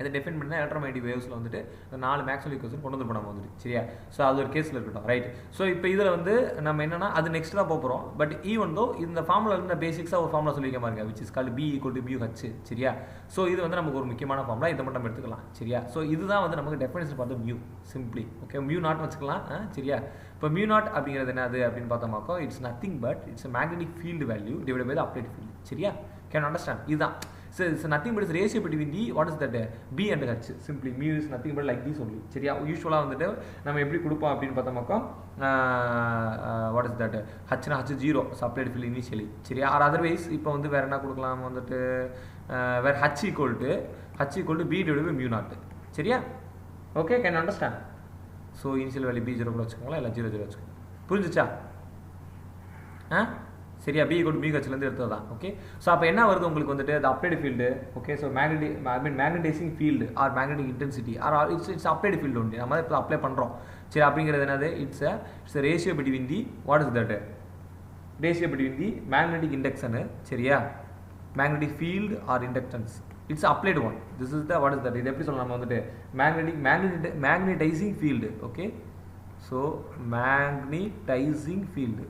இதை டிஃபைன் பண்ணால் எலக்ட்ரோமேக்னெட்டிக் வேவ்ஸில் வந்துட்டு 4 மேக்ஸ்வெல் ஈக்குவேஷன் கொண்டு வந்து நம்ம வந்துட்டு சரியா. ஸோ அது ஒரு கேஸில் இருக்கட்டும் ரைட். ஸோ இப்போ இதில் வந்து நம்ம என்னன்னா அது நெக்ஸ்ட் தான் போகிறோம். பட் ஈவன் தோ இந்த ஃபார்முலா இருந்த பேசிக்ஸாக ஒரு ஃபார்முலா சொல்லிக்க மாதிரி which is called B equal to mu H சரியா. ஸோ இது வந்து நமக்கு ஒரு முக்கியமான ஃபார்முலா, இதை மட்டும் நம்ம எடுத்துக்கலாம் சரியா. ஸோ இதுதான் வந்து நமக்கு டெஃபினேஷன் பார்த்து mu simply okay. Mu naught வச்சுக்கலாம் சரியா. இப்போ மியூ நாட் அப்படிங்கிறது என்னது அப்படின்னு பார்த்தோமாக்கோ it's nothing but it's magnetic field value divide by the applied field சரியா. கேன் அண்டர்ஸ்டாண்ட் இதுதான். So it's nothing but it's ratio between the what is that B and H. Simply mu is nothing but like this only சரியா. யூஸ்வலாக வந்துட்டு நம்ம எப்படி கொடுப்போம் அப்படின்னு பார்த்தோமாக்கா வாட் இஸ் தட் ஹச்னா H 0 சப்ளைட் ஃபீல்ட் இனிஷியலி சரியா. ஆர் அதர்வைஸ் இப்போ வந்து வேறு என்ன கொடுக்கலாம் வந்துட்டு வேறு H equal to B divided by mu naught சரியா. Okay, can understand. So initial value B 0 கூட வச்சுக்கோங்களா, இல்லை 0 0 வச்சுக்கோங்க புரிஞ்சுச்சா? சரியா? B = B கட்சிலேருந்து எடுத்தது தான். ஓகே, ஸோ அப்போ என்ன வருது உங்களுக்கு வந்துட்டு the applied field. Okay, so magnetizing field or magnetic intensity or it's applied field only. நம்ம இப்போ அப்ளை பண்ணுறோம். சரி, அப்படிங்கிறது என்னது? It's a ratio between the what is that? Ratio between the magnetic induction. சரியா? Magnetic field or inductance. It's applied one. This is the what is that? இது எப்படி சொல்லலாம்? நம்ம வந்துட்டு magnetizing field. Okay, so magnetizing field.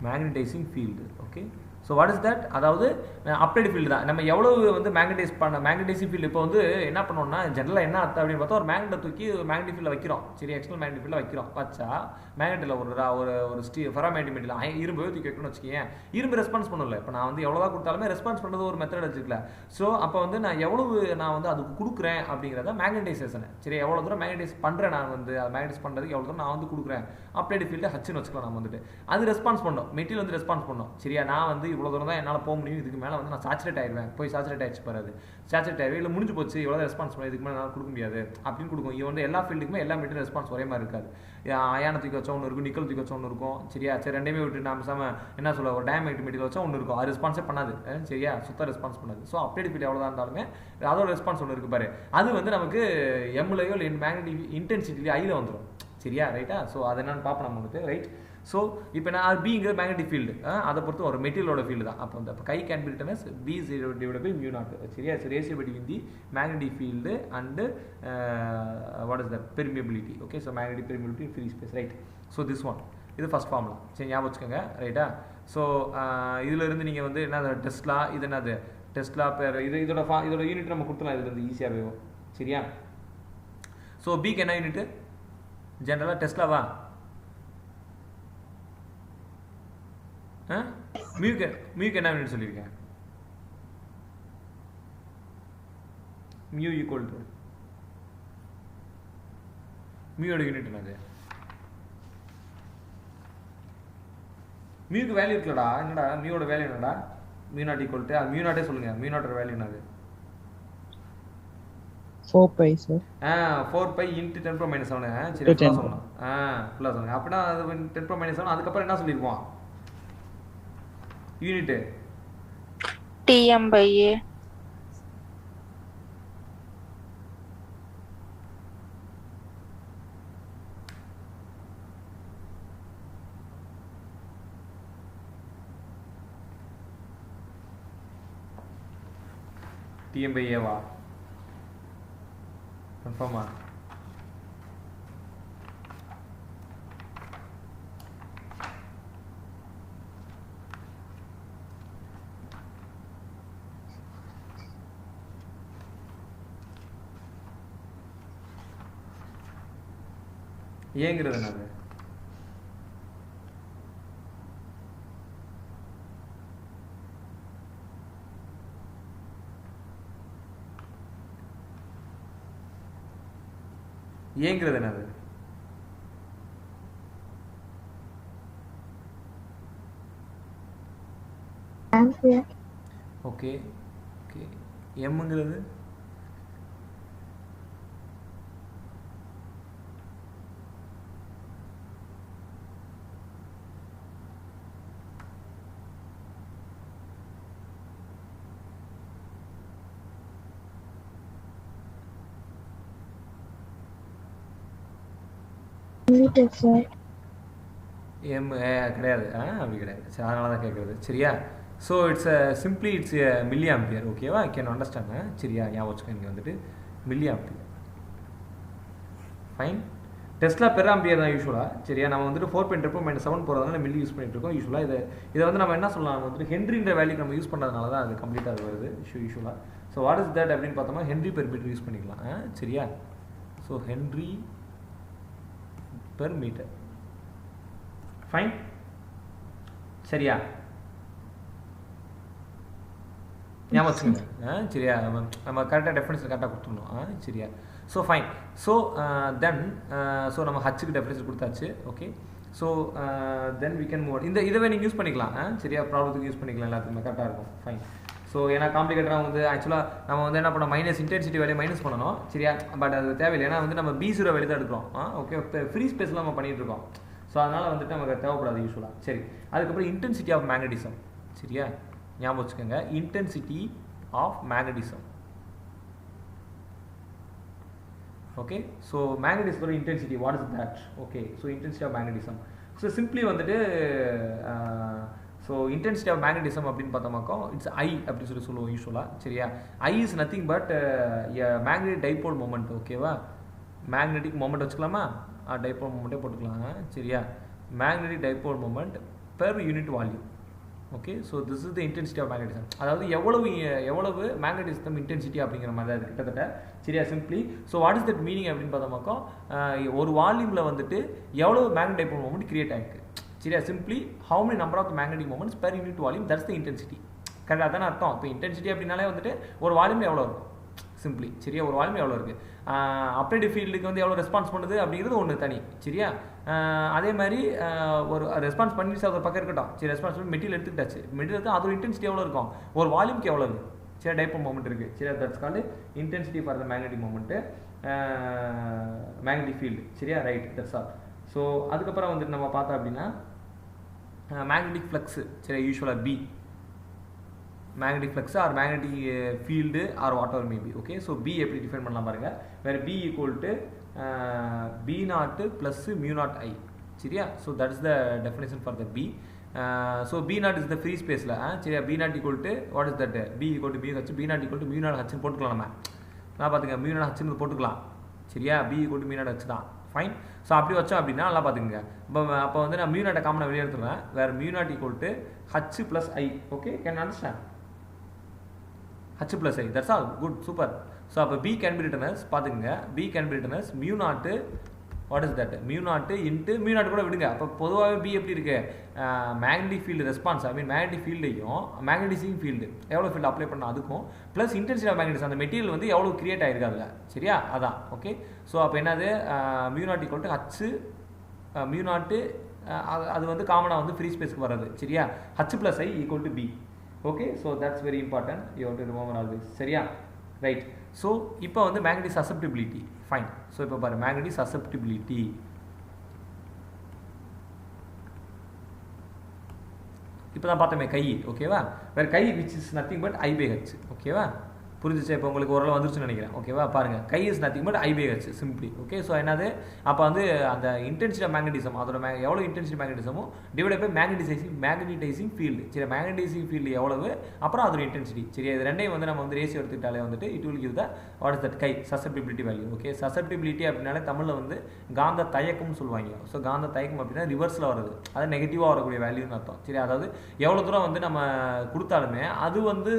Magnetizing field. Okay, so what is that? அதாவது applied field தான். நம்ம எவ்வளவு வந்து மேக்னடைசிங் ஃபீல்டு இப்போ வந்து என்ன பண்ணோம்னா ஜென்ரலாக என்ன அர்த்தம் அப்படின்னு பார்த்தா ஒரு மேக்னெட்டை தூக்கி மேக்னெட்டிக் ஃபீல்டில் வைக்கிறோம். சரி, எக்ஸ்டர்னல் மேக்னெட்டிக் ஃபீல்டில் வைக்கிறோம். வச்சா மேக்னெட்டில் ஒரு ஃபெரோமேக்னெட்டிக் மெட்டீரியல் இரும்பு தூக்கி வைக்கணும்னு வச்சுக்கேன். இரும்பு ரெஸ்பான்ஸ் பண்ணல. இப்போ நான் வந்து எவ்வளோதான் கொடுத்தாலுமே ரெஸ்பான்ஸ் பண்ணுறது ஒரு மெத்தட் வச்சுக்கல. ஸோ அப்போ வந்து நான் எவ்வளவு நான் வந்து அதுக்கு கொடுக்குறேன் அப்படிங்கிறத மேக்னடைசேஷன். சரி, எவ்வளோ தூரம் மேக்னடைஸ் பண்ணுறேன் நான் வந்து அது மேக்னடைஸ் பண்ணுறதுக்கு எவ்வளோ தூரம் நான் வந்து கொடுக்குறேன். அப்ளைடு ஃபீல்டு ஹச்சுன்னு வச்சுக்கலாம். நம்ம வந்துட்டு அது ரெஸ்பான்ஸ் பண்ணோம், மெட்டீரியல் வந்து ரெஸ்பான்ஸ் பண்ணோம். சரியா? நான் வந்து இவ்வளோ தூரம் தான் என்னால் போக முடியும், இதுக்கு மேலே வந்து நான் சாச்சுரேட் ஆயிடுவேன். போய் சாச்சுரேட் ஆயிடுச்சு பாரு, சாச்சுரேட் ஆயிடுவேன், இல்லை முடிஞ்சு போச்சு, இவ்வளோ ரெஸ்பான்ஸ் பண்ண, இதுக்கு மேலே நான் கொடுக்க முடியாது அப்படின்னு கொடுக்கும். இது வந்து எல்லா ஃபீல்டுக்குமே எல்லா மெட்டீரியல் ரெஸ்பான்ஸ் ஒரே மாதிரி இருக்காது. அயானை தூக்கி வச்சா ஒன்று இருக்கும், நிக்கல் தூக்கி வச்சா ஒன்று இருக்கும். சரியா? சரி, ரெண்டுமே விட்டு நம்ம என்ன சொல்ல ஒரு டயமேக்னெட்டிக் மெட்டீரியல் வச்சா ஒன்று இருக்கும். அது ரெஸ்பான்ஸே பண்ணாது. சரியா? சுத்தம் ரெஸ்பான்ஸ் பண்ணாது. ஸோ அப்ளைடு ஃபீல்டு எவ்வளோதான் இருந்தாலுமே அதோட ரெஸ்பான்ஸ் ஒன்று இருக்கு பாரு, அது வந்து நமக்கு எம்லையோ இல்லை மேக்னெட்டிக் இன்டென்சிட்டிலையோ ஐயில் வந்துடும். சரியா? ரைட்டா? ஸோ அது என்னன்னு பார்ப்போம் நம்ம வந்துட்டு. ரைட்? ஸோ இப்போ நான் பிங்கிறது மேக்னெட்டிக் ஃபீல்டு, அதை பொறுத்து ஒரு மெட்டீரியலோட ஃபீல்டு தான். அப்போ வந்து கை can be return as B divided by mu naught. சரியா? So ratio between the magnetic field and what is that? Permeability. Okay, so magnetic permeability in free space. Right? So this one, இது first formula. சரி, ஞாபகம் வச்சுக்கோங்க. ரைட்டா? So இதில் இருந்து நீங்கள் வந்து என்ன டெஸ்லா, இது என்னது டெஸ்லா பேர், இதோட யூனிட் நம்ம கொடுத்துலாம் இதுல இருந்து ஈஸியாகவே. சரியா? ஸோ பிக்கு என்ன யூனிட்டு ஜென்ரலாக டெஸ்லாவா? மியூக்கு என்ன யூனிட் சொல்லியிருக்கேன்? மியூ ஈக்குவல் டு மியூயோட யூனிட் என்னது? மியூக்கு வேல்யூ இருக்குல்லடா. என்னடா மியூவோட வேல்யூ என்னடா? Mu naught equal to mu நாட்டே சொல்லுங்க. மியூ நாட்டோட வேல்யூ என்னது? 4π சார். 4π into 10⁻⁷. சரி, ஃபுல்லாக சொல்லணும். ஃபுல்லாக சொல்லுங்க. அப்படின்னா அது 10⁻⁷. அதுக்கப்புறம் என்ன சொல்லியிருப்போம் யூனிட்டு? Tm/A. Tm/A வா? கன்ஃபார்மா? ஏங்கிறது என்னது? ஏங்கிறது என்னது? ஆம்பியர். Okay okay. எம்ங்கிறது மீட்டர் சார். எம் கிடையாது. அப்படி கிடையாது. சரி, அதனால தான் கேட்குறது. சரியா? So it's simply it's milli ampere. ஓகேவா? I can understand. சரியா? ஞாபகம் வச்சுக்கோங்க. இங்கே வந்துட்டு milli ampere. Fine. Tesla per ampere தான் யூஸ்வலாக. சரியா? நம்ம வந்துட்டு 4.10⁻⁷ போகிறதுனால மில்லி யூஸ் பண்ணிட்டு இருக்கோம் யூஸ்வலாக. இதை வந்து நம்ம என்ன சொல்லலாம், வந்துட்டு ஹென்ரின்ற வேல்யூ நம்ம யூஸ் பண்ணுறதுனால தான் அது கம்ப்ளீட்டாக அது வருது யூஸ்வலாக. ஸோ வாட் இஸ் தட் அப்படின்னு பார்த்தோம்னா ஹென்ரி பெர் மீட்டர் யூஸ் பண்ணிக்கலாம். சரியா? So henry per metre. Fine. சரியா? ஞாபகம் வச்சுக்கோங்க. சரியா? நம்ம கரெக்டாக டெஃபினேஷன் கரெக்டாக கொடுத்துடணும். சரியா? So fine. So then so நம்ம ஹச்சுக்கு டெஃபினேஷன் கொடுத்தாச்சு. Okay. So then we can move. இதை நீங்கள் யூஸ் பண்ணிக்கலாம். சரியா? ப்ராப்ளத்துக்கு யூஸ் பண்ணிக்கலாம். எல்லாத்துக்குமே கரெக்டாக இருக்கும். ஃபைன். ஸோ ஏன்னா காம்ப்ளிகேட்டராக வந்து ஆக்சுவலாக நம்ம வந்து என்ன பண்ணோம் மைனஸ் இன்டென்சிட்டி வேலையை மைனஸ் பண்ணணும் சரியா பட் அது தேவையில்லை ஏன்னா வந்து நம்ம B0 வெளியே தான் எடுக்கிறோம் ஓகே ஃப்ரீ ஸ்பேஸில் நம்ம பண்ணிகிட்டு இருக்கோம் ஸோ அதனால் வந்துட்டு நமக்கு தேவைப்படாது யூஸ்வலாக சரி அதுக்கப்புறம் இன்டென்சிட்டி ஆஃப் மேக்னடிசம் சரியா ஞாபகம் வச்சுக்கோங்க intensity of magnetism okay so மேக்னடிசத்தோட intensity what is that okay so intensity of magnetism so simply வந்துட்டு ஸோ இன்டென்சிட்டி ஆஃப் மேக்னடிசம் அப்படின்னு பார்த்தோமாக்கோ இட்ஸ் ஐ அப்படின்னு சொல்லுவோம் யூஸ்வலாக சரியா I is nothing but magnetic dipole moment ஓகேவா மேக்னெட்டிக் மொமெண்ட் வச்சுக்கலாமா டைபோல் மொமெண்ட்டே போட்டுக்கலாம் சரியா magnetic dipole moment per unit volume okay so this is the intensity of magnetism அதாவது எவ்வளவு மேக்னடிசம் இன்டென்சிட்டி அப்படிங்கிற மாதிரி தான் இருக்குது கிட்டத்தட்ட சரியா simply so what is that meaning அப்படின்னு பார்த்தோமாக்கோ ஒரு வால்யூமில் வந்துட்டு எவ்வளவு மேக்னெட்டிக் டைபோல் மொமெண்ட் கிரியேட் ஆகிருக்கு சரியா simply how many number of magnetic moments per unit volume that's the intensity கரெக்டாக தானே அர்த்தம் இப்போ இன்டென்சிட்டி அப்படின்னாலே வந்துட்டு ஒரு வால்யூமில் எவ்வளோ இருக்கும் சிம்பிளி சரியா ஒரு வால்யூம் எவ்வளோ இருக்குது அப்ளைடு ஃபீல்டுக்கு வந்து எவ்வளோ ரெஸ்பான்ஸ் பண்ணுது அப்படிங்கிறது ஒன்று தனி சரியா அதே மாதிரி ஒரு ரெஸ்பான்ஸ் பண்ணிச்சு அது ஒரு பக்கம் இருக்கட்டும் சரி ரெஸ்பான்ஸ் பண்ணி மெட்டீரியல் எடுத்துக்கிட்டாச்சு மெட்டீரியல் எடுத்து அதோட இன்டென்சிட்டி எவ்வளோ இருக்கும் ஒரு வால்யூம்க்கு எவ்வளோ இருக்குது சரி டைபோல் மொமெண்ட் இருக்குது சரி that's called intensity for the magnetic moment magnetic field சரியா ரைட் தட்ஸ் ஆல் ஸோ அதுக்கப்புறம் வந்துட்டு நம்ம பார்த்தோம் அப்படின்னா மேக்னெட்டிக் ஃப்ளக்ஸு சரி யூஸ்வலாக B magnetic flux or magnetic field or whatever maybe okay so B எப்படி டிஃபைன் பண்ணலாம் பாருங்கள் வேறு B equal to B0 plus μ0 I சரியா so that is the definition for the B so B0 is the free ஸ்பேஸில் சரியா B0 equal to what is that B equal to BH B0 equal to μ0 Hன்னு போட்டுக்கலாம் நம்ம நான் பார்த்துங்க μ0 Hன்னு போட்டுக்கலாம் சரியா B ஈக்குவல் டு μ0 H தான் ஃபைன் ஸோ அப்படி வச்சோம் அப்படின்னா நல்லா பார்த்துங்க அப்போ வந்து நான் μ0 காமனை வெளியே எடுத்துருவேன் வேறு μ0 equal to H plus I okay can understand H plus I that's all good super so அப்போ B can be written as பார்த்துங்க B can be written as μ0 what is that μ0 into μ0 கூட விடுங்க அப்போ பொதுவாகவே B எப்படி இருக்கு magnetic field response ஐ மீன் magnetic ஃபீல்டையும் மேக்னெட்டிசிங் field எவ்வளோ field apply பண்ண அதுக்கும் ப்ளஸ் இன்டென்சிட்டி ஆஃப் மேக்னெட்டிஸ் அந்த மெட்டீரியல் வந்து எவ்வளோ கிரியேட் ஆகிருக்கு அதில் சரியா அதான் ஓகே ஸோ அப்போ என்னது μ0 ஈக்குவல் டு H μ0 அது வந்து காமனாக வந்து ஃப்ரீ ஸ்பேஸ்க்கு வர்றது சரியா H plus I equal to B okay so that's very important you have to remember always சரியா ரைட் ஸோ இப்போ வந்து மேக்னெட்டிக் சசெப்டிபிலிட்டி ஃபைன் ஸோ இப்போ பாரு மேக்னெட்டிக் சசெப்டிபிலிட்டி இப்போ தான் பார்த்தோமே கை ஓகேவா வேறு chi which is nothing but I/H ஓகேவா புரிஞ்சிச்சு இப்போ உங்களுக்கு ஓரளவு வந்துருச்சுன்னு நினைக்கிறேன் ஓகேவா பாருங்கள் guy is nothing but I/H simply okay so என்னது அப்போ வந்து அந்த இன்டென்சிட்டி ஆஃப் மேக்னெட்டிசம் அதோட எவ்வளோ இன்டென்சிட்டி மேக்னெட்டிசமோ டிவைட் பை மேக்னெட்டைசிங் ஃபீல்டு சரி மேக்னெட்டைசிங் ஃபீல்டு எவ்வளவு அப்புறம் அதோட இன்டென்சிட்டி சரி இது ரெண்டையும் வந்து நம்ம வந்து ரேஷியோ எடுத்துக்கிட்டாலே வந்துட்டு it will give the what is that chi susceptibility value okay susceptibility அப்படின்னாலே தமிழில் வந்து காந்த தயக்கம்னு சொல்லுவாங்க ஸோ காந்த தயக்கம் அப்படின்னா ரிவர்ஸில் வருது அது நெகட்டிவாக வரக்கூடிய வேல்யூன்னு அர்த்தம் சரி அதாவது எவ்வளோ தூரம் வந்து நம்ம கொடுத்தாலுமே அது வந்து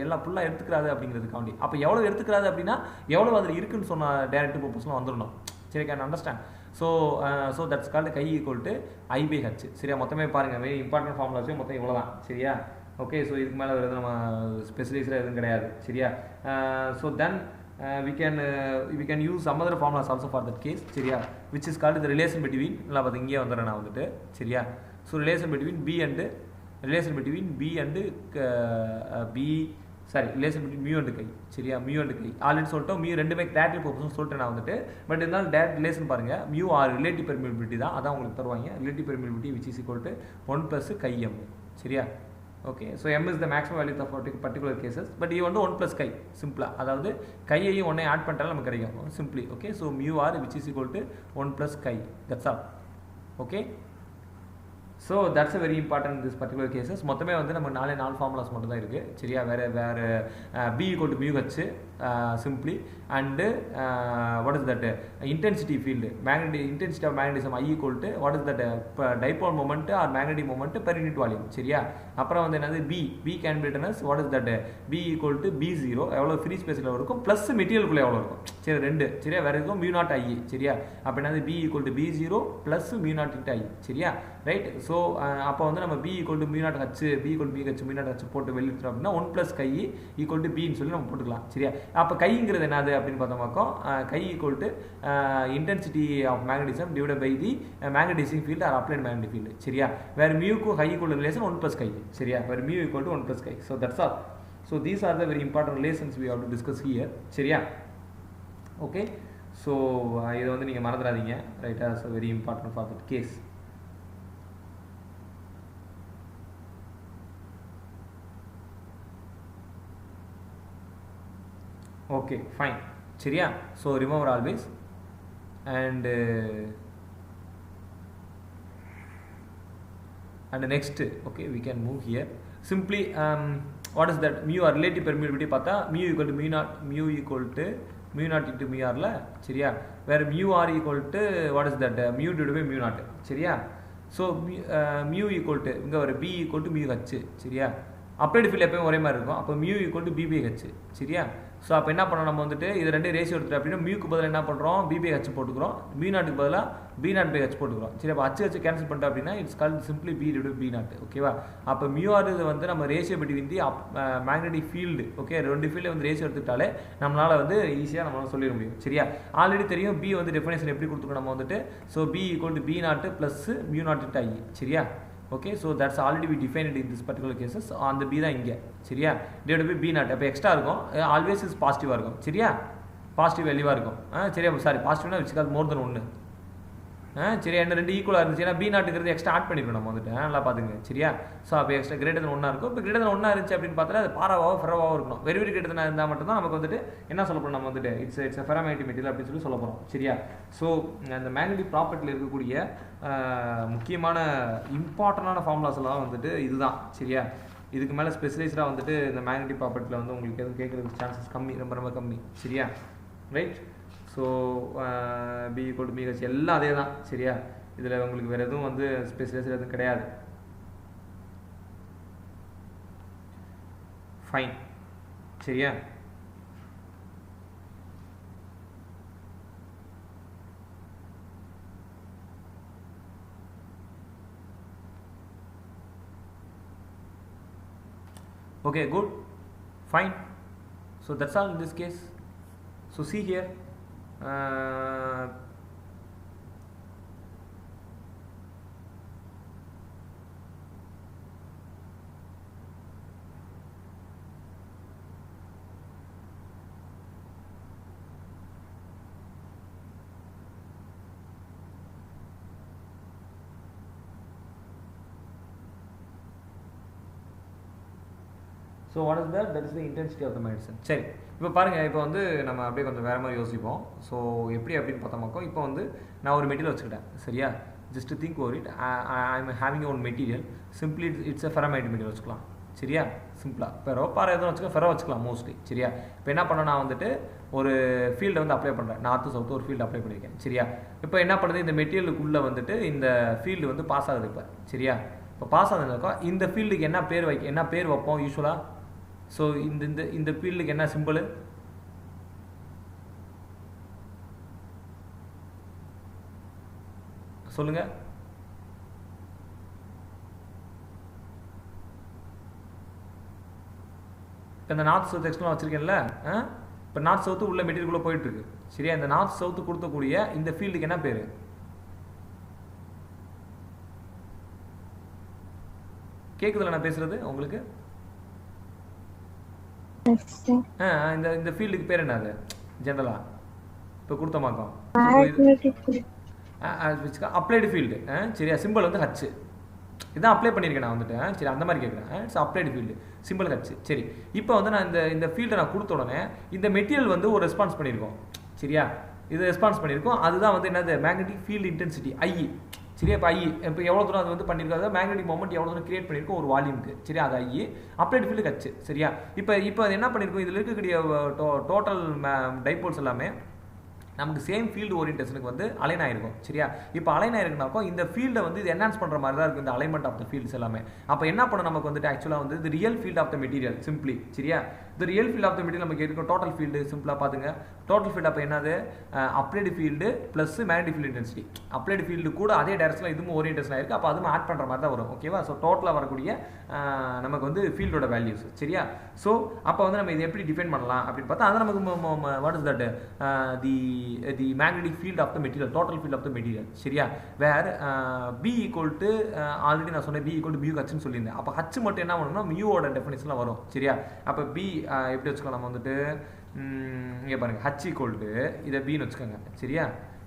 எல்லாம் ஃபுல்லாக எடுத்துக்கிறாது அப்படிங்கிறதுக்காண்டி அப்போ எவ்வளோ எடுத்துக்கிறாது அப்படின்னா எவ்வளோ அதில் இருக்குன்னு சொன்ன டைரக்ட் பர்பஸ்லாம் வந்துடணும் சரி can understand so that's called guy equal to I/H சரியா மொத்தமே பாருங்கள் வெரி இம்பார்ட்டன்ட் ஃபார்முலாஸே மொத்தம் இவ்வளோ தான் சரியா ஓகே ஸோ இதுக்கு மேலே வேறு நம்ம ஸ்பெஷலைஸாக எதுவும் கிடையாது சரியா so then we can use some other formulas also for that case சரியா which is called the relation between நல்லா பார்த்து இங்கே வந்துடுறேன் நான் வந்துட்டு சரியா so relation between B and relation between mu and chi சரியா மியூ அண்ட் கை ஆல்ரெடி சொல்லிட்டோம் மியூ ரெண்டுமே கிராட்டிவ் பர்பஸ்னு சொல்லிட்டு நான் வந்துட்டு பட் இருந்தாலும் டேரக்ட் ரிலேஷன் பாருங்கள் மியூ ஆர் ரிலேட்டிவ் பெர்மியபிலிட்டி தான் அதான் உங்களுக்கு தருவாங்க relative permeability which is equal to 1 + chi m சரியா okay so m is the maximum value of particular cases but இது வந்து 1 + chi சிம்பிளாக அதாவது கையையும் ஒன்றை ஆட் பண்ணிட்டாலும் நமக்கு கிடைக்கும் simply okay so mu r which is equal to 1 + chi that's all okay so that's a very important this particular cases மொத்தமே வந்து நம்ம 4 ஃபார்முலாஸ் மட்டும் தான் இருக்குது சரியா வேறு B equal to μH simply and what is that intensity field intensity of magnetism I equal to what is that dipole moment or magnetic moment per unit volume சரியா அப்புறம் வந்து என்னது B can be written as what is that B equal to B0 எவ்வளோ free ஸ்பேஸில் இருக்கும் plus மெட்டீரியலுக்குள்ளே எவ்வளோ இருக்கும் சரி ரெண்டு சரியா வேறு இருக்கும் μ0 I சரியா அப்போ என்னது B equal to B0 plus μ0 I சரியா ரைட் ஸோ அப்போ வந்து நம்ம B equal to μ0 H B equal to BH μ0 H போட்டு வெளியிட்டோம் அப்படின்னா 1 + chi ஈக்குவல் டு Bன்னு சொல்லி நம்ம போட்டுக்கலாம் சரியா அப்போ கைங்கிறது என்னது அப்படின்னு பார்த்தோமாக்கோ chi equal to intensity of magnetism divide by the magnetising field or applied magnetic field சரியா வேறு மியூக்கும் ஹை ஈக்குவல் ரிலேஷன் 1 + chi சரியா வேறு மியூ equal to 1 + chi so that's all so these are the very important relations we have to discuss here. சரியா? Okay. So இதை வந்து நீங்கள் மறந்துடாதீங்க. ரைட்டா? So very important for that case. Okay fine. சரியா? So remember always. and next, okay, we can move here. Simply what is that? Mu or relative permeability பார்த்தா mu equal to mu naught into mu r ல. சரியா? where mu r equal to what is that? mu divided by mu naught. சரியா? so mu equal to இங்க ஒரு b equal to mu h. சரியா? Applied field எப்பவும் ஒரே மாதிரி இருக்கும். அப்போ mu equal to b by h. சரியா? ஸோ அப்போ என்ன பண்ணோம், நம்ம வந்துட்டு இது ரெண்டு ரேஷியோ எடுத்துட்டு அப்படின்னா மியூக்கு பதில் என்ன பண்ணுறோம், b by h போட்டுக்கிறோம். b நாட்டுக்கு பதிலாக b நாட் பை h போட்டுக்கிறோம். சரி, அப்போ h கேன்சல் பண்ணிட்டோம் அப்படின்னா it's called simply b divide b not. ஓகேவா? அப்போ மியூ ஆர் இது வந்து நம்ம ratio between the magnetic field. Okay, ரெண்டு ஃபீல்டு வந்து ரேஷியோ எடுத்துட்டாலே நம்மளால் வந்து ஈஸியாக நம்மளால் சொல்லிட முடியும். சரியா? ஆல்ரெடி தெரியும் b வந்து டெஃபினேஷன் எப்படி கொடுத்துருக்கோம் நம்ம வந்துட்டு. So b equal to b naught plus mu naught into i. சரியா? Okay, so that's already we defined in this particular cases. அந்த பி தான் இங்கே. சரியா? Divide by B naught. அப்போ எக்ஸ்ட்ரா இருக்கும், ஆல்வேஸ் இஸ் பாசிட்டிவாக இருக்கும். சரியா? பாசிட்டிவ் வேல்யூவாக இருக்கும். சரியா? சாரி, பாசிட்டிவ்னா விச் மோர் தென் 1. சரியா? என்ன ரெண்டு ஈக்குவலாக இருந்துச்சு. ஏன்னா பி நாட்டுங்கிறது எக்ஸ்ட்ரா ஆட் பண்ணிருக்கணும் நம்ம வந்துட்டு. நல்லா பார்த்துங்க. சரியா? ஸோ அப்போ எக்ஸ்ட்ரா கிரேட்டர் தென் 1 இருக்கும். இப்போ கிரேட்டர் தென் 1 இருந்துச்சு அப்படின்னு பார்த்தா அது பாராவாவோ ஃபெரோவாவோ இருக்கணும். வெரி வெரி கிரேட்டர் தென் இருந்தால் மட்டும் தான் நமக்கு வந்துட்டு என்ன சொல்ல போகிறோம், நம்ம வந்துட்டு இட்ஸ் ஃபெரோமேக்னெட்டிக் மெட்டீரியல் அப்படின்னு சொல்ல போகிறோம். சரியா? ஸோ அந்த மேக்னெட்டிக் ப்ராப்பர்ட்டியில் இருக்கக்கூடிய முக்கியமான இம்பார்ட்டண்டான ஃபார்முலாஸ் எல்லாம் வந்துட்டு இதுதான். சரியா? இதுக்கு மேலே ஸ்பெஷலைஸ்டாக வந்துட்டு இந்த மேக்னெட்டிக் ப்ராப்பர்ட்டியில் வந்து உங்களுக்கு எதுவும் கேட்குறதுக்கு சான்சஸ் கம்மி, ரொம்ப ரொம்ப கம்மி. சரியா? Right? So B equal to BH எல்லாம் அதே தான். சரியா? இதில் உங்களுக்கு வேறு எதுவும் வந்து ஸ்பெஷலைஸ்ட் எதுவும் கிடையாது. ஃபைன். சரியா? Okay, good, fine. So that's all in this case. So see here, so what is that is the intensity of the medicine. சரி, இப்போ பாருங்கள், இப்போ வந்து நம்ம அப்படியே கொஞ்சம் வேறு மாதிரி யோசிப்போம். ஸோ எப்படி அப்படின்னு பார்த்தோமாக்கோ, இப்போ வந்து நான் ஒரு மெட்டீரியல் வச்சுக்கிட்டேன். சரியா? Just think over it. I am having one material. Simply it's a ferromagnetic material வச்சுக்கலாம். சரியா? சிம்பிளாக ஃபெரோ பாரு எதுவும் வச்சுக்கலாம், ஃபெரோ வச்சுக்கலாம் மோஸ்ட்லி. சரியா? இப்போ என்ன பண்ண, நான் வந்துட்டு ஒரு ஃபீல்டை வந்து அப்ளை பண்ணுறேன். நார்த்து சவுத்து ஒரு ஃபீல்டு அப்ளை பண்ணியிருக்கேன். சரியா? இப்போ என்ன பண்ணுறது, இந்த மெட்டீரியலுக்குள்ளே வந்துட்டு இந்த ஃபீல்டு வந்து பாஸ் ஆகுது. இப்போ சரியா? இப்போ பாஸ் ஆகுதுனாக்கா இந்த ஃபீல்டுக்கு என்ன பேர் வைப்போம் யூஸ்வலாக? ஸோ இந்த ஃபீல்டுக்கு என்ன சிம்பிள் சொல்லுங்க? இப்போ இந்த நார்த் சவுத் எக்ஸ்பிளன் வச்சிருக்கேன்ல, இப்போ நார்த் சவுத்து உள்ள மெட்டீரியலுக்குள்ளே போயிட்டு இருக்கு. சரியா? இந்த நார்த் சவுத்து கொடுக்கக்கூடிய இந்த ஃபீல்டுக்கு என்ன பேர்? கேட்குதுல நான் பேசுறது உங்களுக்கு? இந்த ஃபீல்டுக்கு பேர் என்னது ஜெனரலா இப்போ கொடுத்தமாக்கோம்? Applied field. சரியா? சிம்பிள் வந்து ஹச். இதான் அப்ளை பண்ணியிருக்கேன் நான் வந்துட்டு. சரி, அந்த மாதிரி கேட்குறேன். It's applied field, simple H. சரி, இப்போ வந்து நான் இந்த ஃபீல்டை நான் கொடுத்த உடனே இந்த மெட்டீரியல் வந்து ஒரு ரெஸ்பான்ஸ் பண்ணியிருக்கோம். சரியா? இது ரெஸ்பான்ஸ் பண்ணியிருக்கோம். அதுதான் வந்து என்னது, மேக்னெட்டிக் ஃபீல்டு இன்டென்சிட்டி, ஐ. சரியா? இப்போ ஐ இப்போ எவ்வளோ தூரம் அது வந்து பண்ணியிருக்காது, மேக்னெட்டிக் மொமெண்ட் எவ்வளோ தூரம் கிரியேட் பண்ணியிருக்கோம் ஒரு வால்யூமுக்கு. சரியா? அது ஐ. Applied field H. சரியா? இப்போ அது என்ன பண்ணியிருக்கோம், இதில் இருக்கக்கூடிய டோட்டல் டைபோல்ஸ் எல்லாமே நமக்கு சேம் ஃபீல்டு ஓரியன்டேஷனுக்கு வந்து அலைன் ஆகிருக்கும். சரியா? இப்போ அலைன் ஆகிருக்குனாக்கோ இந்த ஃபீல்டை வந்து இது என்ஹான்ஸ் பண்ணுற மாதிரி தான் இருக்கும், இந்த அலைன்மெண்ட் ஆஃப் த ஃபீல்ட்ஸ் எல்லாமே. அப்போ என்ன பண்ண நமக்கு வந்துட்டு ஆக்சுவலாக வந்து இது real field of the material simply. சரியா? இந்த real field of the material நமக்கு இருக்கும் டோட்டல் ஃபீல்டு சிம்பிளாக பார்த்துங்க. டோட்டல் ஃபீல்டு அப்போ என்னது applied field plus magnetic field intensity. Applied field கூட அதே டைரக்ஷனில் இதுவும் ஓரியன்டேஷன் ஆயிருக்கு. அப்போ அதுவும் ஆட் பண்ணுற மாதிரி தான் வரும். ஓகேவா? ஸோ டோட்டலாக வரக்கூடிய நமக்கு வந்து ஃபீல்டோட வேல்யூஸ். சரியா? ஸோ அப்போ வந்து நம்ம இதை எப்படி டிஃபைன் பண்ணலாம் அப்படின்னு பார்த்தா அது நமக்கு what is that the magnetic field of the material, total field of the material. சரியா? Where B equal to already நான் சொன்னேன் பி ஈக்குவல் டு மியூ ஹச்னு சொல்லியிருந்தேன். அப்போ ஹச் மட்டும் என்ன பண்ணணும்னா மியூவோட டெஃபினேஷன்லாம் வரும். சரியா? அப்போ பி எப்படி வச்சுக்கலாம் நம்ம வந்துட்டு இங்கே பாருங்கள் ஹச் ஈக்குவல் டு இதை பின்னு வச்சுக்கோங்க. சரியா?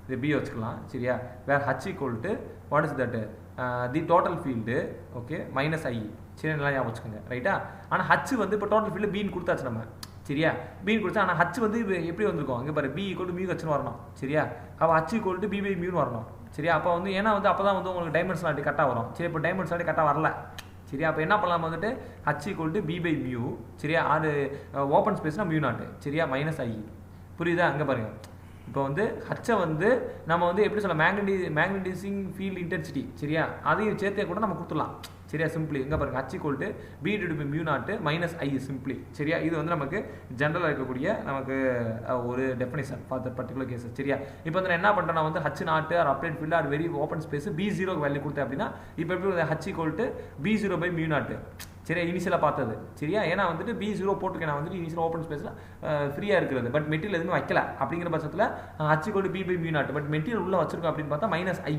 இதை பி வச்சுக்கலாம். சரியா? Where H equal to what is that the total field okay minus I. சரி, நல்லா ஞாபகம் வச்சுக்கோங்க. ரைட்டா? ஆனால் ஹச் வந்து இப்போ டோட்டல் ஃபீல்டு பின்னு கொடுத்தாச்சு நம்ம. சரியா? பின்னு கொடுத்தா ஆனால் ஹச் வந்து எப்படி வந்திருக்கும் இங்கே பாரு பி ஈக்குவல் டு மியூ ஹச்னு வரணும். சரியா? அப்போ H equal to B by மியூன்னு வரணும். சரியா? அப்போ வந்து ஏன்னா வந்து அப்போ தான் வந்து உங்களுக்கு டைமென்ஷனாலிட்டி கரெக்டாக வரும். சரி, இப்போ டைமென்ஷனாலிட்டி கரெக்டாக வரல. சரியா? அப்போ என்ன பண்ணலாம் வந்துட்டு H equal to B by mu. சரியா? அது ஓப்பன் ஸ்பேஸ்னா மியூ நாட்டு. சரியா? Minus I. புரியுதா? அங்கே பாருங்கள். இப்போ வந்து ஹச்சை வந்து நம்ம வந்து எப்படி சொல்ல மேக்னடிசிங் ஃபீல்ட் இன்டென்சிட்டி. சரியா? அதையும் சேர்த்தே கூட நம்ம கொடுத்துடலாம். சரியா? சிம்பிளி எங்கே பாருங்கள் H equal to B divide by mu naught minus I simply. சரியா? இது வந்து நமக்கு ஜென்ரலாக இருக்கக்கூடிய நமக்கு ஒரு definition for the particular case. சரியா? இப்போ வந்து நான் என்ன பண்ணுறேன், நான் வந்து H naught or applied field or very open space B value கொடுத்தேன் அப்படின்னா இப்போ எப்படி H equal to B by mu naught. சரியா? இனிஷியலாக பார்த்தது. சரியா? ஏன்னா வந்துட்டு பி0 போட்டுருக்கேன் நான் வந்துட்டு இனிஷியல் ஓப்பன் ஸ்பேஸில் ஃப்ரீயாக இருக்கிறது. பட் மெட்டீரியல் எதுவுமே வைக்கல. அப்படிங்கிற பட்சத்தில் H equal to B by mu naught. But material உள்ள வச்சிருக்கோம் அப்படின்னு பார்த்தா மைனஸ் ஐ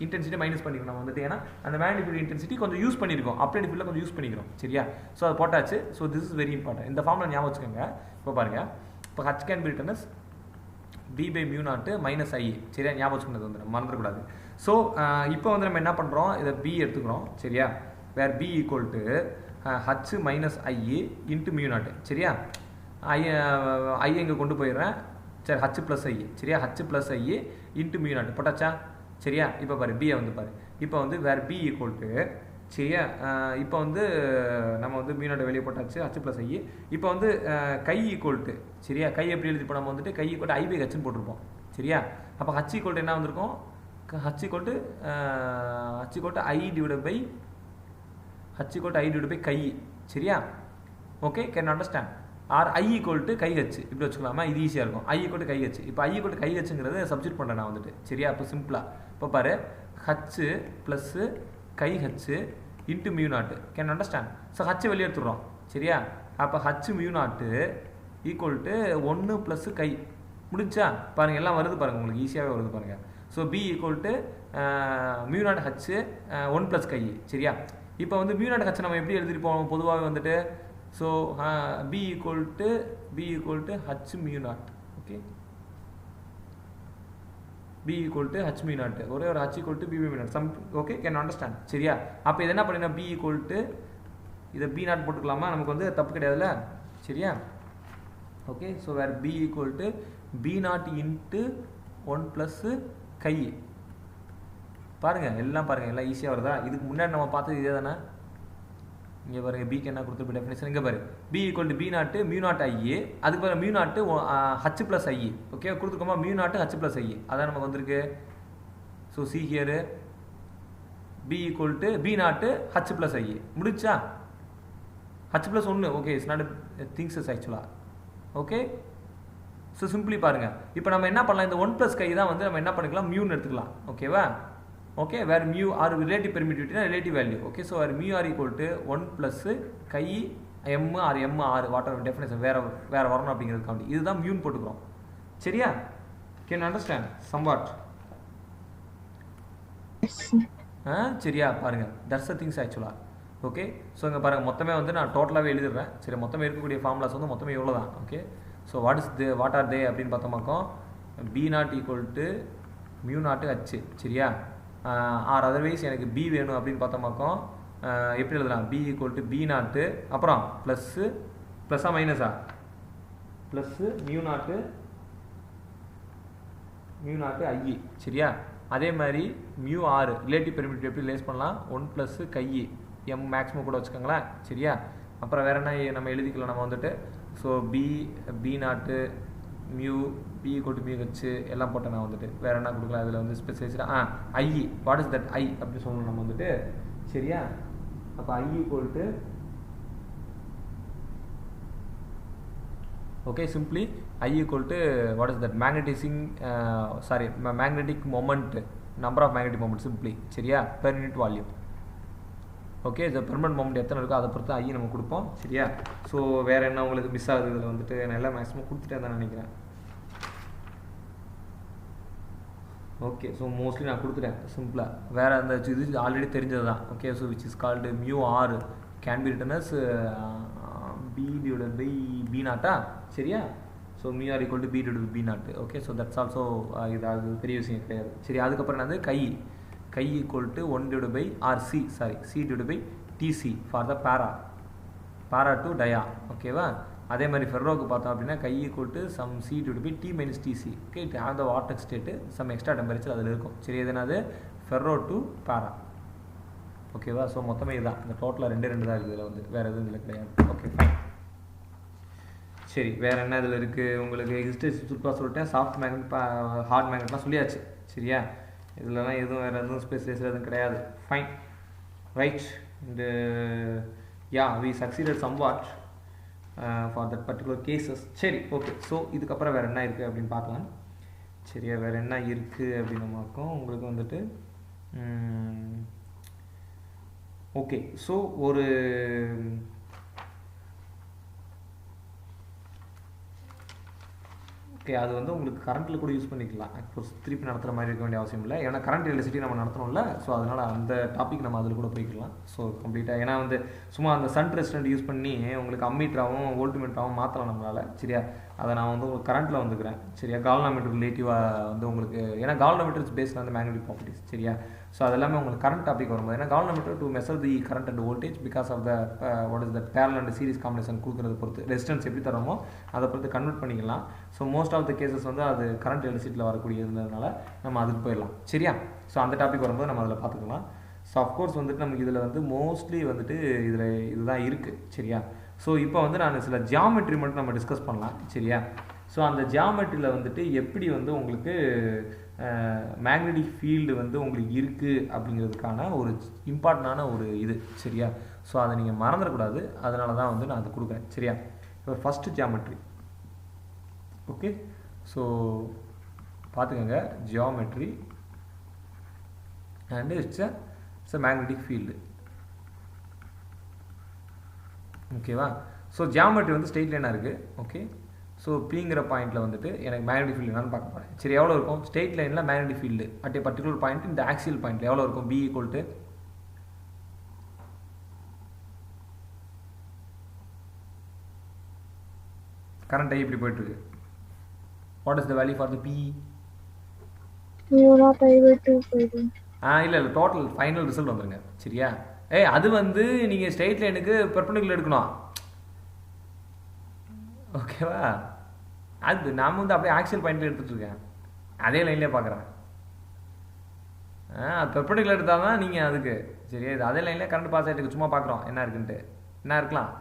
இன்டென்சிட்டி மைனஸ் பண்ணிக்கணும் நம்ம வந்துட்டு. ஏன்னா அந்த மேக்னெட்டிக் ஃபீல்ட் இன்டென்சிட்டி கொஞ்சம் யூஸ் பண்ணியிருக்கோம், அப்ளைட் ஃபீல்டில் கொஞ்சம் யூஸ் பண்ணிக்கிறோம். சரியா? ஸோ அது போட்டாச்சு. So this is very important. இந்த ஃபார்மில் ஞாபகம் வச்சுக்கோங்க. இப்போ பாருங்கள், இப்போ H can be written as B by mu naught minus I. சரியா? ஞாபகம் வச்சுக்கிறது வந்து நம்ம மறந்துடக்கூடாது. ஸோ இப்போ வந்து நம்ம என்ன பண்ணுறோம், இதை பி எடுத்துக்கிறோம். சரியா? Where B equal to H minus I into mu naught. சரியா? ஐ இங்கே கொண்டு போயிடுறேன். சரி, ஹச் ப்ளஸ் ஐ. சரியா? ஹச் ப்ளஸ் ஐ இன்ட்டு மியூ நாட்டு போட்டாச்சா? சரியா? இப்போ பாரு பியை வந்து பாரு. இப்போ வந்து வேர் பி ஈக்குவல் டு சரியா? இப்போ வந்து நம்ம வந்து மியூ நாட்டை வெளியே போட்டாச்சு ஹச் ப்ளஸ் ஐ. இப்போ வந்து கை ஈக்குவல் டு சரியா? கை எப்படி எழுதிப்போ நம்ம வந்துட்டு chi equal to I by ஹச்னு போட்டிருப்போம். சரியா? அப்போ ஹச் ஈக்குவல் டு என்ன வந்திருக்கும், H equal to I divide by H equal to I divide by chi. சரியா? Okay, can understand. Or I equal to chi H இப்படி வச்சுக்கலாமா? இது ஈஸியாக இருக்கும். I equal to chi H. இப்போ ஐ ஈக்குவல் டு கை ஹச்சுங்கிறது substitute பண்ணுறேன் நான் வந்துட்டு. சரியா? இப்போ சிம்பிளாக இப்போ பாரு H plus chi ஹச்சு into mu naught. Can understand. So ஹச்சை வெளியே எடுத்துடுறோம். சரியா? அப்போ H mu naught equal to 1 plus chi. முடிஞ்சா பாருங்கள், எல்லாம் வருது பாருங்கள், உங்களுக்கு ஈஸியாகவே வருது பாருங்கள். So B equal to mu naught H 1 plus chi. சரியா? இப்போ வந்து மியூ நாட் ஹச் நம்ம எப்படி எழுதிருப்போம் பொதுவாகவே வந்துட்டு. So B equal to H mu naught. Okay, B equal to H mu naught. ஒரே ஒரு H equal to B mu naught. Some okay, can understand. சரியா? அப்போ இது என்ன பண்ணினா பி ஈக்குவல் டு இதை பி நாட் போட்டுக்கலாமா? நமக்கு வந்து தப்பு கிடையாதுல்ல. சரியா? Okay, so where B equal to B naught into 1 plus chi. பாருங்கள், எல்லாம் பாருங்கள், எல்லாம் ஈஸியாக வருதா? இதுக்கு முன்னாடி நம்ம பார்த்தது இதே தானே. இங்கே பாருங்கள், பிக்கு என்ன கொடுத்துருப்ப டெஃபினேஷன். இங்கே பாரு B equal to B naught mu naught I. அதுக்கு பாரு mu naught H plus I. Okay, கொடுத்துருக்கோமா? Mu naught H plus I அதான் நமக்கு வந்திருக்கு. So see here B equal to B naught H plus I. முடிச்சா? H plus 1. Okay, it's not things is ஆக்சுவலாக. Okay, so simply பாருங்கள். இப்போ நம்ம என்ன பண்ணலாம், இந்த 1 ப்ளஸ் கை தான் வந்து நம்ம என்ன பண்ணிக்கலாம், மியூன்னு எடுத்துக்கலாம். ஓகேவா? Okay, where mu R relative பெர்மிட்டிவிட்டினா relative value. Okay, so where mu R equal to 1 plus chi M R M R water definition வேறு வரணும் அப்படிங்கிறதுக்காண்டி இதுதான் மியூன்னு போட்டுக்கிறோம். சரியா? Can understand somewhat? சரியா? பாருங்கள், தட்ஸ் த திங்ஸ் ஆக்சுவலாக. ஓகே, ஸோ இங்கே பாருங்கள், மொத்தமே வந்து நான் டோட்டலாகவே எழுதிடுறேன். சரி, மொத்தமே இருக்கக்கூடிய ஃபார்முலாஸ் வந்து மொத்தமே இவ்வளோ தான். Okay, so what are they அப்படின்னு பார்த்தோமாக்கோம். B naught equal to mu naught H. சரியா? ஆர் அதர்வைஸ் எனக்கு பி வேணும் அப்படின்னு பார்த்தோமாக்கோம். எப்படி எழுதலாம்? பி ஈக்குவல் டு பி நாட்டு அப்புறம் ப்ளஸ்ஸா மைனஸா ப்ளஸ்ஸு மியூ நாட்டு ஐ. சரியா? அதே மாதிரி மியூ ஆர் ரிலேட்டிவ் பெர்மிட்டிவிட்டி எப்படி ரிலேஸ் பண்ணலாம்? 1 ப்ளஸ்ஸு கை எம் மேக்ஸிமம் கூட வச்சுக்கோங்களேன். சரியா? அப்புறம் வேறு என்ன நம்ம எழுதிக்கலாம் நம்ம வந்துட்டு. So B naught mu B equal to mu H எல்லாம் போட்டேன் நான் வந்துட்டு. வேறு என்ன கொடுக்கலாம் இதில் வந்து ஸ்பெசிஃபைஸ்டாக I. What is that I அப்படின்னு சொல்லணும் நம்ம வந்துட்டு. சரியா? அப்போ I equal to Okay, simply I equal to what is that magnetizing magnetic moment, number of magnetic moments simply சரியா per unit volume. ஓகே, இந்த பெர்மனன்ட் மொமெண்ட் எத்தனை இருக்கோ அதை பொறுத்து ஐ நம்ம கொடுப்போம் சரியா. ஸோ வேறு என்ன உங்களுக்கு மிஸ் ஆகுது இதில் வந்துட்டு நான் எல்லாம் மேக்ஸிமம் கொடுத்துட்டேன் தான் நினைக்கிறேன். ஓகே, ஸோ மோஸ்ட்லி நான் கொடுத்துட்டேன் சிம்பிளாக. வேறு அந்த இது ஆல்ரெடி தெரிஞ்சது தான். Okay, so which is called mu R can be written as B divided by B நாட்டா சரியா. So mu R equal to B divided by B naught. Okay, so that's also இது அது பெரிய விஷயம் கிடையாது சரி. அதுக்கப்புறம் என்னது chi equal to 1 divided by or C divided by TC for the para to dia. ஓகேவா, அதே மாதிரி ஃபெர்ரோக்கு பார்த்தோம் அப்படின்னா chi equal to some C divided by T minus TC. Okay, it have the water state some extra temperature அதில் இருக்கும் சரி. எதுனாது ஃபெர்ரோ டு para. ஓகேவா, ஸோ மொத்தமே இதுதான். இந்த டோட்டலாக 2 தான் இருக்குது இதில் வந்து, வேறு எதுவும் இதில் கிடையாது. ஓகே ஃபைன் சரி. வேறு என்ன இதில் இருக்குது உங்களுக்கு? எக்ஸிஸ்டன்ஸ் சூப்பராக சொல்லிட்டேன். சாஃப்ட் மேக்னெட் ஹார்ட் மேக்னெட்லாம் சொல்லியாச்சு சரியா. இதிலலாம் எதுவும் வேறு எதுவும் ஸ்பெசிலைஸ் எதுவும் கிடையாது. Fine right. And yeah we succeeded somewhat for that particular cases. சரி ஓகே, ஸோ இதுக்கப்புறம் வேறு என்ன இருக்குது அப்படின்னு பார்க்கலாம் சரியா. வேறு என்ன இருக்குது அப்படின்னு பார்க்கும் உங்களுக்கு வந்துட்டு. ஓகே, ஸோ ஒரு ஓகே அது வந்து உங்களுக்கு கரண்ட்டில் கூட யூஸ் பண்ணிக்கலாம். அஃப்கோர்ஸ் திருப்பி நடத்துகிற மாதிரி இருக்க வேண்டிய அவசியம் இல்லை, ஏன்னா கரண்ட் எலக்ட்ரிசிட்டி நம்ம நடத்தணும்ல. ஸோ அதனால் அந்த டாபிக் நம்ம அதில் கூட போய்க்கலாம். ஸோ கம்ப்ளீட்டாக ஏன்னா வந்து சும்மா அந்த சன் ரெசிஸ்டன்ட் யூஸ் பண்ணி உங்களுக்கு அம்மீட்டராகவும் வோல்ட்மீட்டராகவும் மாற்றலாம் நம்மளால் சரியா. அதை நான் வந்து உங்களுக்கு கரண்ட்டில் வந்துக்கிறேன் சரியா. கால்வனோமீட்டர் ரிலேட்டிவாக வந்து உங்களுக்கு, ஏன்னா galvanometer is based on the magnetic properties சரியா. ஸோ அது எல்லாமே உங்களுக்கு கரண்ட் டாபிக் வரும்போது, ஏன்னா galvanometer to measure the current and voltage because of the what is the parallel and series combination கொடுக்குறத பொறுத்து ரெசிஸ்டன்ஸ் எப்படி தரோமோ அதை பொறுத்து கன்வெர்ட் பண்ணிக்கலாம். So most of the cases வந்து அது கரண்ட் எலக்ட்ரிசிட்டியில் வரக்கூடியதுனால நம்ம அதுக்கு போயிடலாம் சரியா. ஸோ அந்த டாபிக் வரும்போது நம்ம அதில் பார்த்துக்கலாம். ஸோ அஃப்கோர்ஸ் வந்துட்டு நமக்கு இதில் வந்து மோஸ்ட்லி வந்துட்டு இதில் இதுதான் இருக்குது சரியா. ஸோ இப்போ வந்து நான் சில ஜியாமெட்ரி மட்டும் நம்ம டிஸ்கஸ் பண்ணலாம் சரியா. ஸோ அந்த ஜியாமெட்ரியில் வந்துட்டு எப்படி வந்து உங்களுக்கு மேக்னெட்டிக் ஃபீல்டு வந்து உங்களுக்கு இருக்குது அப்படிங்கிறதுக்கான ஒரு இம்பார்ட்டண்டான ஒரு இது சரியா. ஸோ அதை நீங்கள் மறந்துடக்கூடாது, அதனால தான் வந்து நான் அதை கொடுக்குறேன் சரியா. இப்போ ஃபஸ்ட்டு ஜியாமெட்ரி. ஓகே, ஸோ பார்த்துக்கோங்க, geometry and it's a magnetic field ஓகேவா. ஸோ ஜியாமெட்ரி வந்து ஸ்ட்ரெயிட் லைனாக இருக்குது. ஓகே, ஸோ பிங்கிற பாயிண்டில் வந்துட்டு எனக்கு மேக்னெட்டிக் ஃபீல்டு என்னன்னு பார்க்க போகிறேன் சரி. எவ்வளோ இருக்கும் ஸ்ட்ரெயிட் லைனில் magnetic field at a particular point இந்த ஆக்சியல் பாயிண்டில் எவ்வளோ இருக்கும்? B equal to current I இப்படி போயிட்டுருக்கு. What is the value for the B? இல்லை டோட்டல் ஃபைனல் ரிசல்ட் வந்துருங்க சரியா. அது வந்து நீங்கள் ஸ்ட்ரெயிட் லைனுக்கு பெர்பெண்டிகுலர் எடுக்கணும் ஓகேவா. அது நான் வந்து அப்படியே ஆக்சியல் பாயிண்ட்ல எடுத்துகிட்டு இருக்கேன், அதே லைன்லேயே பார்க்குறேன். அது பெர்பெண்டிகுலர் எடுத்தால் தான் நீங்கள் அதுக்கு சரியா. இது அதே லைன்லேயே கரண்ட் பாஸ் ஆகிட்டு சும்மா பார்க்குறோம் என்ன இருக்குன்ட்டு. என்ன இருக்கலாம்?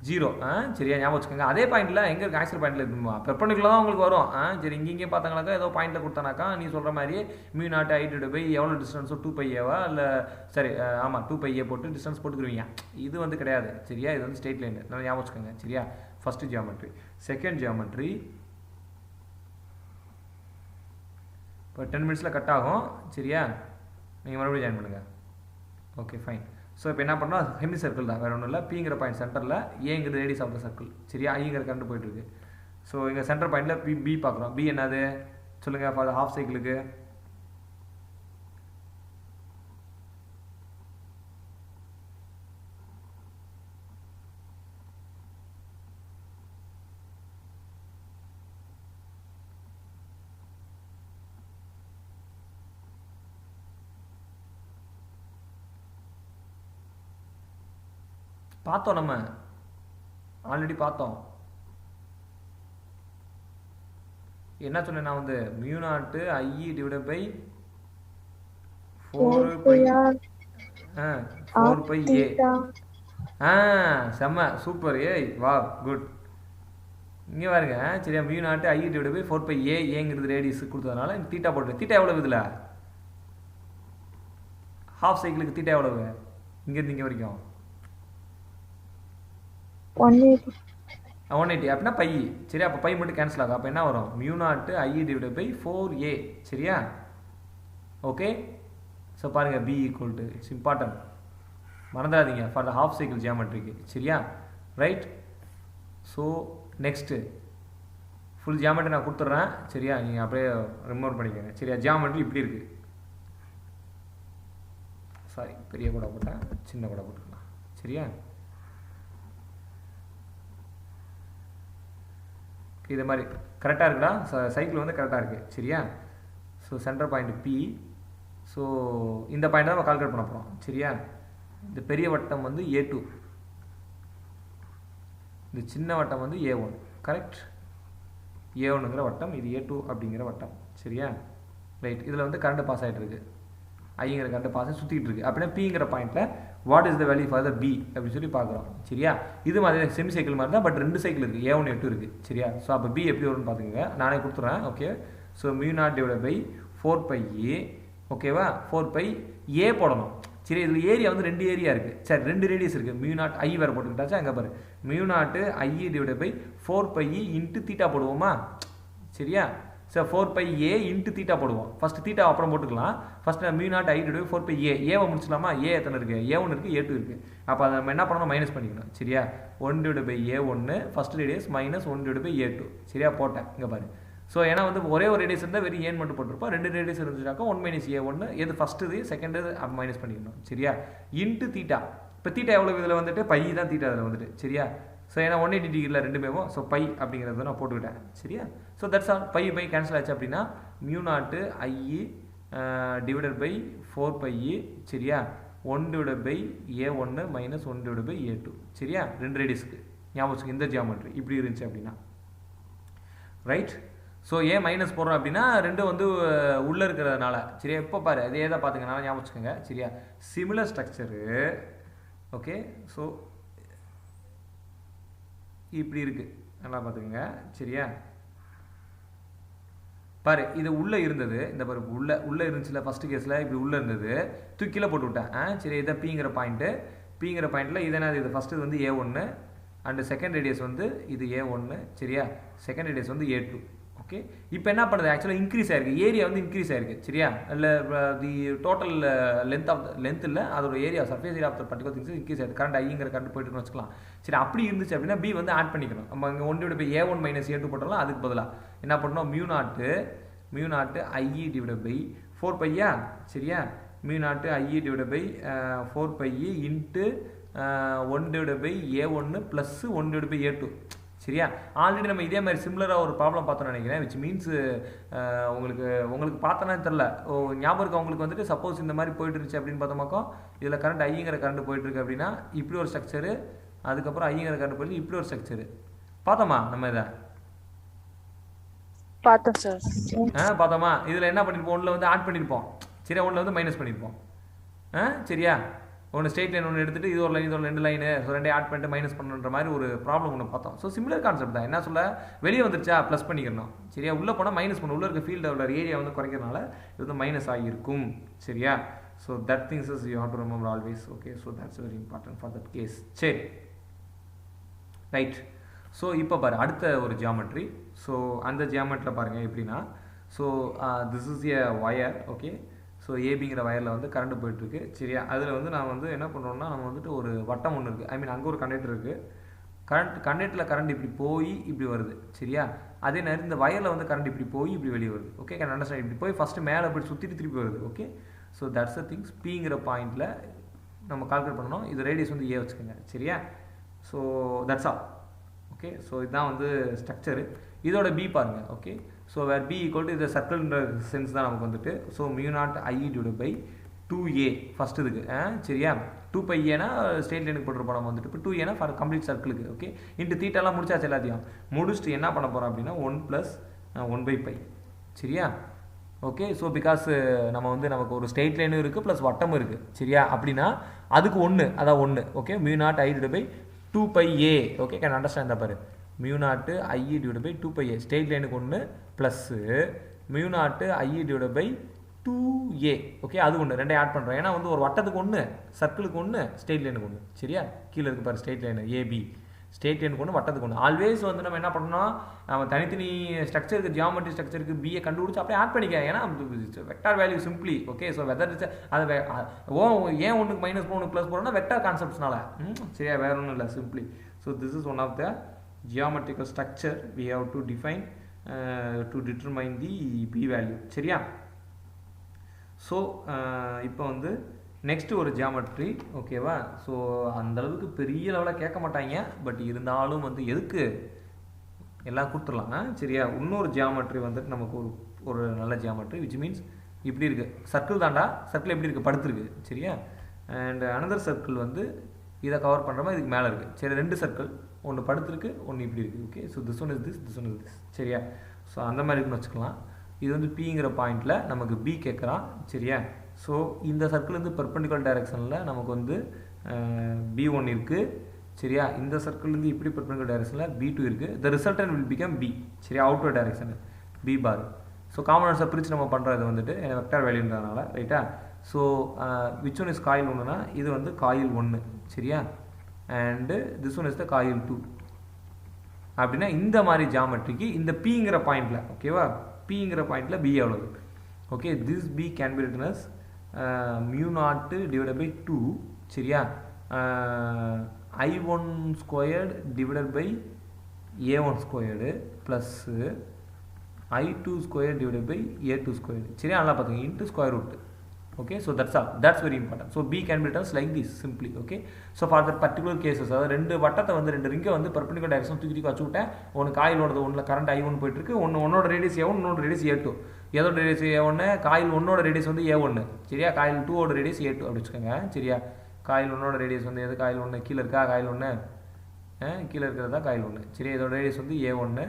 0 சரியா, ஞாபகம் வச்சுக்கோங்க. அதே பாயிண்டில் எங்கே இருக்குது? ஆக்சியல் பாயிண்டில் இருக்குமா? பெர்பெண்டிகுலர் தான் உங்களுக்கு வரும் சரி. இங்கே பார்த்தாங்கனாக்கா ஏதோ பாயிண்டில் கொடுத்தானாக்கா நீ சொல்கிற மாதிரியே mu naught I divided by எவ்வளோ டிஸ்டன்ஸோ 2πaவா இல்லை சரி ஆமாம் 2πa போட்டு டிஸ்டன்ஸ் போட்டுக்குருவீங்க. இது வந்து கிடையாது சரியா. இது வந்து ஸ்ட்ரெயிட் லைன், நல்லா ஞாபகம் வச்சுக்கோங்க சரியா. First geometry. செகண்ட் ஜியாமெட்ரி இப்போ 10 மினிட்ஸில் கட் ஆகும் சரியா. நீங்கள் மறுபடியும் ஜாயின் பண்ணுங்கள். Okay fine. ஸோ இப்போ என்ன பண்ணோம்? ஹெமி சர்க்கிள் தான், வேறு ஒன்றும் இல்லை. பிங்கிற பாயிண்ட் சென்டரில், ஏங்கிறது ரேடியஸ் ஆஃப் த சர்க்கிள் சரியா. ஐங்கிற கரண்ட் போயிட்டுருக்கு. ஸோ இங்கே சென்டர் பாயிண்டில் பி பார்க்குறோம். பி என்னது சொல்லுங்கள் ஃபார் ஹாஃப் சைக்கிளுக்கு? பார்த்தோம், நம்ம ஆல்ரெடி பார்த்தோம். என்ன சொன்னேன் நான் வந்து mu naught I divided by 4π4πa. செம்ம சூப்பர். ஏய் வா குட். இங்கே பாருங்க சரியா. Mu naught I divided by 4πa, ஏங்கிறது ரேடியஸ் கொடுத்ததுனால தீட்டா போட்டு. தீட்டா எவ்வளவு இதில்? ஹாஃப் சைக்கிளுக்கு தீட்டா எவ்வளவு இங்கேருந்து இங்கே வரைக்கும்? 180. 180 அப்படின்னா பை. சரியா, அப்போ பை மட்டும் கேன்சல் ஆகும். அப்போ என்ன வரும்? Mu naught I divide by 4a. சரியா, ஓகே. ஸோ பாருங்கள், b equal to, it's important, மறந்துடாதீங்க ஃபார் த ஹாஃப் சைக்கிள் ஜியாமெட்ரிக்கு. சரியா, right. So next full geometry நான் கொடுத்துட்றேன். சரியா, நீங்கள் அப்படியே ரிமெம்பர் பண்ணிக்கோங்க. சரியா, ஜியாமெட்ரி இப்படி இருக்குது. சாரி, பெரிய கூட போட்டேன், சின்ன கூட போட்டுக்கலாம். சரியா, இது மாதிரி கரெக்டாக இருக்குடா, சைக்கிள் வந்து கரெக்டாக இருக்குது. சரியா, so centre point B. So இந்த பாயிண்ட் தான் நம்ம கால்குலேட் பண்ண போகிறோம். சரியா, இந்த பெரிய வட்டம் வந்து A2, இந்த சின்ன வட்டம் வந்து A1. கரெக்ட், A1ங்கிற வட்டம், இது A2 அப்படிங்கிற வட்டம். சரியா, ரைட். இதில் வந்து கரண்ட் பாஸ் ஆகிட்டு இருக்கு, ஐங்கிற கரண்ட் பாஸ் சுற்றிக்கிட்டு இருக்கு. அப்படின்னா பிங்கிற பாயிண்ட்டில் what is the value for the B அப்படின்னு சொல்லி பார்க்குறோம். சரியா, இது மாதிரி செமி சைக்கிள் மாதிரி தான், பட் 2 சைக்கிள் இருக்குது, A1 A2 இருக்குது. சரியா, ஸோ அப்போ பி எப்படி வரும்னு பார்த்துக்கோங்க, நானே கொடுத்துட்றேன். Okay, so mu naught divide by 4πa. ஓகேவா, 4πa போடணும். சரி, இதில் ஏரியா வந்து 2 ஏரியா இருக்குது. சரி, 2 ரேடியஸ் இருக்குது. மியூ நாட் ஐ வேறு போட்டுக்கிட்டாச்சா, அங்கே பாரு, mu naught I divide by 4πa into theta போடுவோமா. சரியா, ஸோ 4πa இன்ட்டு தீட்டா போடுவோம். ஃபஸ்ட்டு தீட்டா அப்புறம் போட்டுக்கலாம். First mu naught I divide 4πa. ஏவை முடிச்சலாமா? ஏ எத்தனை இருக்குது? A1 இருக்குது, A2 இருக்குது. அப்போ அதை நம்ம என்ன பண்ணணும்? மைனஸ் பண்ணிக்கணும். சரியா, 1 divide by A1 first radius minus 1 divide by A2. சரியா, போட்டேன். இங்கே பாரு. ஸோ ஏன்னா வந்து ஒரே ஒரு ரேடியஸ் இருந்தால் வெறும் ஏன் மட்டும் போட்டிருப்போம். 2 ரேடியஸ் இருந்துச்சுனாக்கா 1 மைனஸ் A1 எது ஃபஸ்ட்டு இது, செகண்ட் இது, அப்போ மைனஸ் பண்ணிக்கணும். சரியா, இன்ட்டு தீட்டா. இப்போ தீட்டா எவ்வளோ இதில் வந்துட்டு பை தான் தீட்டா இதில் வந்துட்டு. சரியா, ஸோ ஏன்னா 180 டிகிரியில் ரெண்டுமே, ஸோ பை அப்படிங்கிறத நான் போட்டுக்கிட்டேன். சரியா, so that's all. Pi pi cancel ஆச்சு அப்படின்னா mu naught I divided by 4πa. சரியா, 1 divided by A1 minus 1 divided by A2. சரியா, 2 ரேடியஸ்க்கு ஞாபகம் இந்த ஜியாமெட்ரி இப்படி இருந்துச்சு அப்படின்னா. ரைட், ஸோ ஏன் மைனஸ் போடுறோம் அப்படின்னா 2 வந்து உள்ளே இருக்கிறதுனால. சரியா, எப்போ பாரு அதே தான் பார்த்துக்கனால ஞாபகம் வச்சுக்கோங்க. சரியா, சிமிலர் ஸ்ட்ரக்சரு. ஓகே, ஸோ இப்படி இருக்குது, நல்லா பார்த்துக்கோங்க. சரியா, பாரு இது உள்ளே இருந்தது, இந்த பாரு உள்ளே இருந்துச்சுல ஃபஸ்ட்டு கேஸில், இப்படி உள்ளே இருந்தது, தூக்கில போட்டு விட்டேன். சரி, இதை பிங்கிற பாயிண்ட்டில் இது என்ன, இது ஃபஸ்ட்டு வந்து A1 அண்டு செகண்ட் ரேடியஸ் வந்து இது A1. சரியா, செகண்ட் ரேடியஸ் வந்து A2. ஓகே, இப்போ என்ன பண்ணுது, ஆக்சுவலாக இன்க்ரீஸ் ஆயிருக்கு, ஏரியா வந்து இன்க்ரீஸ் ஆயிருக்கு. சரியா, இல்லை தி டோட்டல் லென்த் இல்லை, அதோட area surface area of the particular things increase ஆயிருக்கு. கரண்ட் ஐங்கிற கரண்ட் போயிட்டு வச்சுக்கலாம். சரி, அப்படி இருந்துச்சு அப்படின்னா பி வந்து ஆட் பண்ணிக்கணும். நம்ம இங்கே 1 divide by A1 minus A2 போட்டலாம். அதுக்கு பதிலாக என்ன பண்ணணும், mu naught I divide by 4πa. சரியா, mu naught I divide by 4πa into 1 divide by A1 plus 1 divide by A2. சரியா, ஆல்ரெடி நம்ம இதே மாதிரி சிமிலராக ஒரு ப்ராப்ளம் பார்த்தோன்னு நினைக்கிறேன். விச் மீன்ஸ் உங்களுக்கு பார்த்தோன்னா தெரில, ஞாபகம் இருக்கு உங்களுக்கு வந்துட்டு, சப்போஸ் இந்த மாதிரி போயிட்டு இருந்துச்சு அப்படின்னு பார்த்தோமாக்கோ, இதில் கரண்ட் ஐங்கிற கரண்ட் போயிட்டுருக்கு அப்படின்னா இப்படி ஒரு ஸ்ட்ரக்சரு, அதுக்கப்புறம் ஐங்கிற கரண்ட் போயிட்டு இப்படி ஒரு ஸ்ட்ரக்சரு பார்த்தோமா நம்ம இதை பார்த்தோம் சார். பார்த்தோமா, இதில் என்ன பண்ணியிருப்போம், ஒன்றில் வந்து ஆட் பண்ணியிருப்போம். சரியா, ஒன்றில் வந்து மைனஸ் பண்ணியிருப்போம். சரியா, ஒன்று ஸ்ட்ரெயிட் லைன் ஒன்று எடுத்துகிட்டு இது ஒரு லைன், இது ஒரு 2 லைனு, ஸோ 2 ஆட் பண்ணிட்டு மைனஸ் பண்ணுற மாதிரி ஒரு ப்ராப்ளம் ஒன்று பார்த்தோம். ஸோ சிமிலர் கான்செப்ட் தான். என்ன சொல்ல, வெளியே வந்துருச்சா ப்ளஸ் பண்ணிக்கணும். சரியா, உள்ளே போனால் மைனஸ் பண்ணணும். உள்ளே இருக்க ஃபீல்டோட ஏரியா வந்து குறைக்கிறதுனால இது வந்து மைனஸ் ஆகியிருக்கும். சரியா, so that things is you have to remember always. Okay, so that's very important for that case. சரி, ரைட். ஸோ இப்போ பாரு அடுத்த ஒரு ஜியாமெட்ரி. ஸோ அந்த ஜியாமெட்ரியில் பாருங்கள் எப்படின்னா, so this is a wire. Okay, so ஏபிங்கிற வயரில் வந்து கரண்ட் போயிட்டுருக்கு. சரியா, அதில் வந்து நான் வந்து என்ன பண்ணுறோம்னா, நம்ம வந்துட்டு ஒரு வட்டம் ஒன்று இருக்குது. ஐ மீன் அங்கே ஒரு கண்டக்டர் இருக்குது. கண்டக்டரில் கரண்ட் இப்படி போய் இப்படி வருது. சரியா, அதே நேரம் இந்த வயரில் வந்து கரண்ட் இப்படி போய் இப்படி வெளியே வருது. Okay, can understand. இப்படி போய் ஃபஸ்ட்டு மேலே இப்படி சுற்றிட்டு திருப்பி வருது. Okay, so that's a things. பிங்கிற பாயிண்டில் நம்ம கால்குலேட் பண்ணணும். இது ரேடியஸ் வந்து ஏ வச்சுக்கோங்க. சரியா, so that's all. Okay, so இதுதான் வந்து ஸ்ட்ரக்சரு. இதோட பி பாருங்கள். Okay, so where B equal to இந்த சர்க்கிள்ன்ற சென்ஸ் தான் நமக்கு வந்துட்டு. So mu naught I divide by 2a first இதுக்கு. சரியா, 2πaனா ஸ்ட்ரெயிட் லைனுக்கு போட்டுருப்போம் நம்ம வந்துட்டு. இப்போ 2a ஃபார் கம்ப்ளீட் சர்க்கிளுக்கு. ஓகே, இன்ட்டு தீட்டாலாம் முடிச்சாச்சு, எல்லாத்தையும் முடிச்சுட்டு என்ன பண்ண போகிறோம் அப்படின்னா 1 + 1/π. சரியா, ஓகே, ஸோ பிகாஸ் நம்ம வந்து நமக்கு ஒரு ஸ்ட்ரெயிட் லைனும் இருக்குது ப்ளஸ் வட்டமும் இருக்குது. சரியா, அப்படின்னா அதுக்கு 1, அதான் 1. Okay, mu naught I divide by 2πa. Okay, can understand தான் பாரு. Mu naught I divide by 2πa straight லைனுக்கு 1 plus mu naught I divide by 2a. Okay, அது 1 2 ஆட் பண்ணுறோம். ஏன்னா வந்து ஒரு வட்டத்துக்கு 1, சர்க்கிளுக்கு 1, ஸ்ட்ரெயிட் லைனுக்கு 1. சரியா, கீழே இருக்கு பாரு ஸ்ட்ரெயிட் லைனு ஏபி. ஸ்டேட் எண்ணுக்கு ஒன்று வட்டத்துக்கு ஒன்று. ஆல்வேஸ் வந்து நம்ம என்ன பண்ணணும், நம்ம தனித்தனி ஸ்ட்ரக்சருக்கு ஜியாமெட்ரி ஸ்ட்ரக்சருக்கு பிஏ கண்டுபிடிச்சி அப்படியே ஆட் பண்ணிக்க. ஏன்னா vector value simply. Okay, so whether அது ஏன் ஒன்றுக்கு -1 ஒன்று ப்ளஸ் போகிறோம்னா வெக்டார் கான்செப்ட்ஸ்னால. சரியா, வேற ஒன்றும் இல்லை, simply. So this is one of the geometrical structure we have to define to determine the B value. சரியா, ஸோ இப்போ வந்து நெக்ஸ்ட்டு ஒரு ஜியாமெட்ரி. ஓகேவா, ஸோ அந்தளவுக்கு பெரிய லெவலில் கேட்க மாட்டாங்க, பட் இருந்தாலும் வந்து எதுக்கு எல்லாம் கொடுத்துடலாம். சரியா, இன்னொரு ஜியாமெட்ரி வந்துட்டு நமக்கு ஒரு நல்ல ஜியாமெட்ரி விச் மீன்ஸ் இப்படி இருக்குது. சர்க்கிள் தாண்டா, சர்க்கிள் எப்படி இருக்குது, படுத்துருக்கு. சரியா, அண்ட் அனதர் சர்க்கிள் வந்து இதை கவர் பண்ணுற மாதிரி இதுக்கு மேலே இருக்குது. சரி, 2 சர்க்கிள், ஒன்று படுத்துருக்கு, ஒன்று இப்படி இருக்குது. Okay, so this one is this. சரியா, ஸோ அந்த மாதிரி இருக்குன்னு வச்சுக்கலாம். இது வந்து பிங்கிற பாயிண்டில் நமக்கு பி கேட்குறான். சரியா, ஸோ இந்த சர்க்கிள் வந்து பெர்பெண்டிகுலர் டைரெக்ஷனில் நமக்கு வந்து B1 இருக்குது. சரியா, இந்த சர்க்கிள்லேருந்து இப்படி பெர்பெண்டிகுலர் டைரெக்ஷனில் B2 இருக்குது. The resultant will become B. சரியா, outward direction B bar. So காம்பனன்ட்ஸை பிரித்து நம்ம பண்ணுறது வந்துட்டு வெக்டார் வேல்யூன்றதுனால. ரைட்டா, so which one is coil 1னா இது வந்து காயில் 1. சரியா, and this one is the coil 2. அப்படின்னா இந்த மாதிரி ஜியாமெட்ரிக்கு இந்த பிங்கிற பாயிண்டில், ஓகேவா, பிங்கிற பாயிண்டில் பி எவ்வளவு. Okay, this B can be written as μ0 divided by 2. சரியா, I1 squared divided by A1 squared plus I2 square divided by A2 squared. சரியா, நல்லா பார்த்துங்க, into square root. Okay, so that's all. That's very important. So B can be written like this simply. Okay, so for that particular cases, அதாவது 2 வட்டத்தை வந்து 2 ரிங்கை வந்து perpendicular direction தூக்கி வச்சு விட்டேன். ஒன்று காயில் ஓடுது, ஒன்றில் கரண்ட் I1 போயிட்டு இருக்கு, ஒன்னோட ரேடியஸ் A1, இன்னொரு ரேடியஸ் A2. ஏதோட ரேடியஸ் A1, காயில் 1ஓட ரேடியஸ் வந்து A1. சரியா, காயில் 2ஓட ரேடியஸ் A2 அப்படி வச்சுக்கோங்க. சரியா, காயில் 1ஓட ரேடியஸ் வந்து எது, காயில் 1 கீழே இருக்கா, காயில் 1 கீழே இருக்கிறதா காயில் 1. சரியா, இதோட ரேடியஸ் வந்து A1,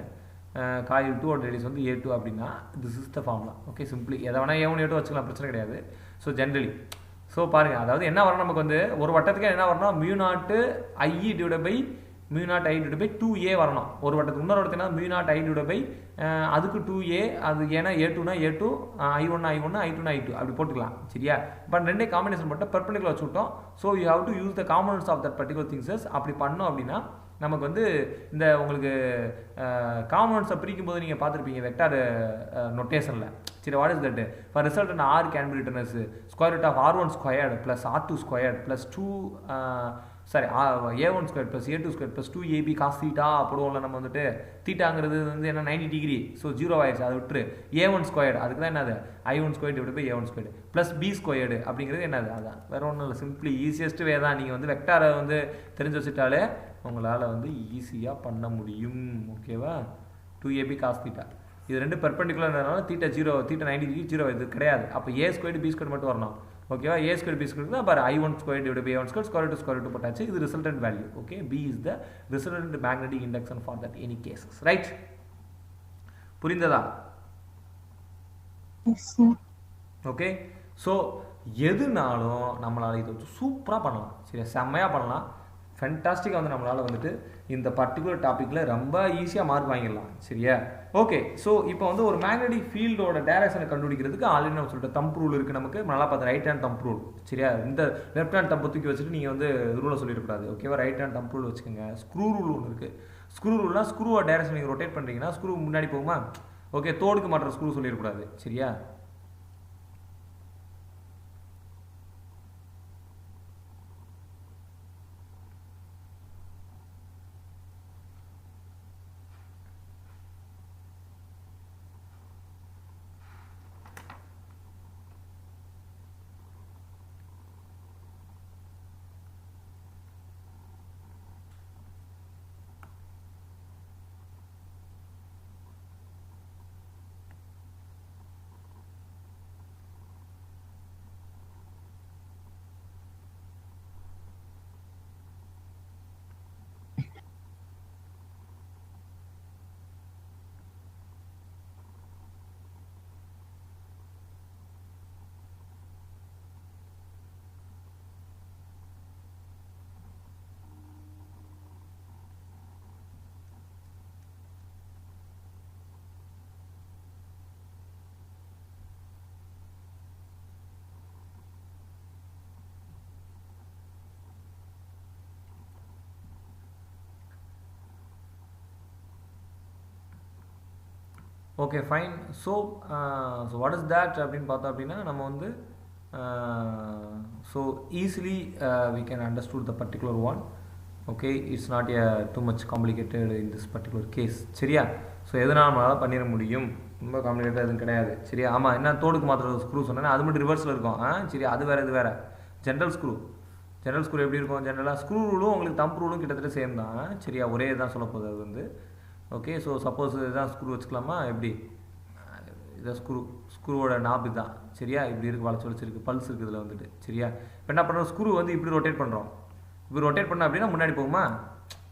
காயில் 2ஓட ரேடியஸ் வந்து A2 அப்படின்னா this is the formula. Okay, simply எதை வேணால் A1 A2 வச்சுக்கலாம், பிரச்சனை கிடையாது. ஸோ ஜென்ரலி ஸோ பாருங்கள், அதாவது என்ன வரணும் நமக்கு வந்து ஒரு வட்டத்துக்கு என்ன வரணும், μ0 I divide by μ0 I divide by 2A வரணும். ஒரு வட்டத்துக்கு இன்னொரு வட்டத்துனா μ0 I டிவைட் பை அதுக்கு 2A, அது ஏன்னா A2னா A2, I1 I2னா I2 அப்படி போட்டுக்கலாம். சரியா, பட் ரெண்டே காம்பினேஷன் போட்டால் பெர்பெண்டிகுலர் வச்சு விட்டோம். So you have to use the components of that particular things. அப்படி பண்ணோம் அப்படின்னா நமக்கு வந்து இந்த உங்களுக்கு காம்பனன்ட்ஸை பிரிக்கும் போது நீங்கள் பார்த்துருப்பீங்க வெக்டார் நொட்டேஷனில். சரி, what is that, for result and R can be written as square root of R1 squared plus R2 squared plus A1 square plus A2 square plus 2AB cos theta போடுவோம்ல நம்ம வந்துட்டு. தீட்டாங்கிறது வந்து என்ன 90 டிகிரி. ஸோ 0 ஆயிடுச்சு, அதை விட்டுரு. A1 squared அதுக்கு தான் என்னது I1 square divide by A1 squared plus B squared அப்படிங்கிறது என்னது, அதான் வேறு ஒன்றும் இல்லை, சிம்பிளி ஈஸியஸ்ட் வே தான். நீங்கள் வந்து வெக்டாரை வந்து தெரிஞ்சு வச்சுட்டாலே உங்களால் வந்து ஈஸியாக பண்ண முடியும். ஓகேவா, 2AB காஸ் தீட்டா இது 2 பெர்பெண்டிகுலர்னால தீட்டா 0, தீட்டா 90 டிகிரி 0 இது கிடையாது. அப்போ A ஸ்கொயர்டு B ஸ்கொயர் மட்டும் வரணும். ஓகேவா, A ஸ்கொயர் B ஸ்கொயர் தான் பாரு I1 square divide by A1 square square root போட்டாச்சு. இது resultant value. Okay, B is the resultant magnetic induction for that any cases. Right, புரிந்ததா? Yes, sir. ஓகே, ஸோ எதுனாலும் நம்மளால் இதை வச்சு சூப்பராக பண்ணலாம். சரியா, செம்மையாக பண்ணலாம். ஃபென்டாஸ்டிக்காக வந்து நம்மளால் வந்துட்டு இந்த பர்டிகுலர் டாப்பிக்கில் ரொம்ப ஈஸியாக மார்க் வாங்கிடலாம். சரியா, ஓகே. ஸோ இப்போ வந்து ஒரு மேக்னெட்டிக் ஃபீல்டோட டைரக்ஷனை கண்டுபிடிக்கிறதுக்கு ஆல்ரெடி நம்ம சொல்லிட்டு தம்ப் ரூல் இருக்குது நமக்கு. நல்லா பார்த்து ரைட் ஹேண்ட் தம்ப் ரூல். சரியா, இந்த லெஃப்ட் ஹேண்ட் தம்பை தூக்கி வச்சுட்டு நீங்கள் வந்து ரூலை சொல்லிடக்கூடாது. ஓகேவா, ரைட் ஹேண்ட் தம்ப் ரூல் வச்சுக்கோங்க. ஸ்க்ரூ ரூல் ஒன்று இருக்குது. ஸ்க்ரூ ரூல்னால் ஸ்க்ரூவை டைரக்ஷன் நீங்கள் ரொட்டேட் பண்ணுறீங்கன்னா ஸ்க்ரூ முன்னாடி போகுமா. ஓகே, தோடுக்கு மாற்ற ஸ்க்ரூ சொல்லிடக்கூடாது. சரியா, okay fine. So what is that அப்படின்னு பார்த்தோம் அப்படின்னா நம்ம வந்து so easily we can understood the particular one. Okay, it's not a too much complicated in this particular case. சரியா? ஸோ எதனால் நம்மளால் பண்ணிட முடியும், ரொம்ப காம்ப்ளிகேட்டாக எதுவும் கிடையாது. சரியா? ஆமாம், என்ன தோடுக்கு மாத்திர ஸ்க்ரூ சொன்னேன்னா அது மட்டும் ரிவர்ஸில் இருக்கும். சரி, அது வேறு இது வேறு. ஜென்ரல் ஸ்க்ரூ எப்படி இருக்கும்? ஜென்ரலாக ஸ்க்ரூ ரூலும் உங்களுக்கு தம்ப் ரூலும் கிட்டத்தட்ட சேம் தான். சரியா? ஒரே தான் சொல்ல போகுது அது வந்து. ஓகே, ஸோ சப்போஸ் இதுதான் ஸ்க்ரூ வச்சுக்கலாமா? எப்படி இதை ஸ்க்ரூவோட நாப் தான். சரியா? இப்படி இருக்குது, வளைச்சிருக்கு, பல்ஸ் இருக்குது இதில் வந்துட்டு. சரியா? இப்போ என்ன பண்ணுறோம், ஸ்க்ரூ வந்து இப்படி ரொட்டேட் பண்ணுறோம். இப்படி ரொட்டேட் பண்ணோம் அப்படின்னா முன்னாடி போகுமா?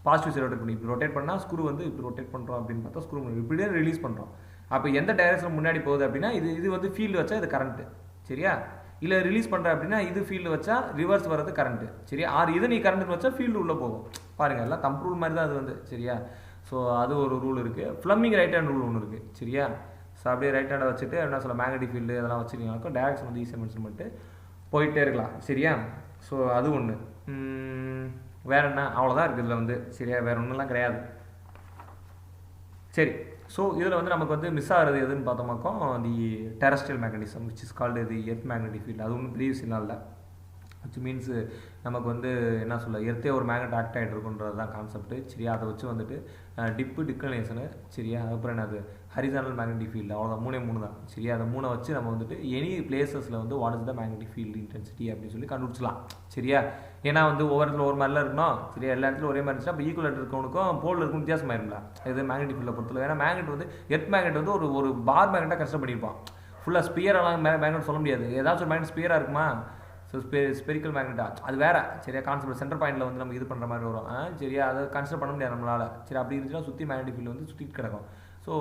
பாசிட்டிவ் சைடு ரொட்டேட் பண்ணி இப்படி ரொட்டேட் பண்ணால் ஸ்க்ரூ வந்து இப்படி ரொட்டேட் பண்ணுறோம் அப்படின்னு பார்த்தா ஸ்க்ரூ இப்படியே ரிலீஸ் பண்ணுறோம். அப்போ எந்த டைரக்ஷன் முன்னாடி போகுது அப்படின்னா இது வந்து ஃபீல்டு வச்சா இது கரண்ட்டு. சரியா? இல்லை ரிலீஸ் பண்ணுற அப்படின்னா இது ஃபீல்டு வச்சா ரிவர்ஸ் வர்றது கரண்ட்டு. சரியா? இதை நீ கரண்ட்டு வச்சா ஃபீல்டு உள்ளே போகும். பாருங்கள், எல்லாம் தம்ப் ரூல் மாதிரி தான் அது வந்து. சரியா? ஸோ அது ஒரு ரூல் இருக்குது. ஃப்ளமிங் ரைட் ஹேண்ட் ரூல் ஒன்று இருக்குது. சரியா? ஸோ அப்படியே ரைட் ஹேண்டை வச்சுட்டு என்ன சொல்ல மேக்னெட்டிக் ஃபீல்டு அதெல்லாம் வச்சுருக்கீங்கனாக்கா டேரக்ஷன் வந்து ஈஸியாக மென்ஷன் பண்ணிட்டு போயிட்டே இருக்கலாம். சரியா? ஸோ அது ஒன்று. வேறு என்ன, அவ்வளோதான் இருக்குது இதில் வந்து. சரியா? வேறு ஒன்றுலாம் கிடையாது. சரி, ஸோ இதில் வந்து நமக்கு வந்து மிஸ் ஆகிறது எதுன்னு பார்த்தோமாக்கோ the terrestrial magnetism which is called the earth magnetic field. அது ஒன்றும் பெரிய விஷயம் இல்லை. விச் மீன்ஸ் நமக்கு வந்து என்ன சொல்ல எர்த்தே ஒரு மேக்னெட் ஆக்ட் ஆகிட்டு இருக்குன்றது தான் கான்செப்ட்டு. சரியா? அதை வச்சு வந்துட்டு டிப்பு டிக்ளனேஷனு. சரியா? அதுக்கப்புறம் என்னது ஹரிசானல் மேக்னெட்டிக் ஃபீல்டு. அவ்வளோதான், மூணு தான். சரியா? அதை மூணை வச்சு நம்ம வந்துட்டு எனி பிளேசஸில் வந்து what is the magnetic field intensity அப்படின்னு சொல்லி கண்டுபிடிச்சலாம். சரியா? ஏன்னா வந்து ஒவ்வொரு இடத்துல ஒரு மாதிரிலாம் இருக்கணும். சரியா? எல்லா இடத்துல ஒரே மாதிரி இருந்துச்சுன்னா இப்போ ஈக்குவலேட் இருக்கவனுக்கும் போலில் இருக்கும் வித்தியாசமாக இருக்கலாம். இது மேக்னெட்டிக் ஃபீல்டை பொறுத்தவரை. ஏன்னா மேக்னெட் வந்து எர்த் மேக்னெட் வந்து ஒரு பார் மேக்னெட்டாக கன்சிடர் பண்ணியிருப்பான். ஃபுல்லாக ஸ்பியரெல்லாம் மேக்னெட் சொல்ல முடியாது. ஏதாச்சும் ஒரு மேக்னெட் ஸ்பியராக இருக்குமா? ஸோ ஸ்பெரிக்கல் மேக்னெட்டா அது வேறு. சரியா? கான்செப்ட் சென்டர் பாயிண்டில் வந்து நம்ம இது பண்ணுற மாதிரி வரும். சரியா? அதை கன்சிடர் பண்ண முடியாது நம்மளால். சரி, அப்படி இருந்துச்சுன்னா சுற்றி மேக்னெட்டிக் ஃபீல்டு வந்து சுற்றிட்டு கிடக்கும். ஸோ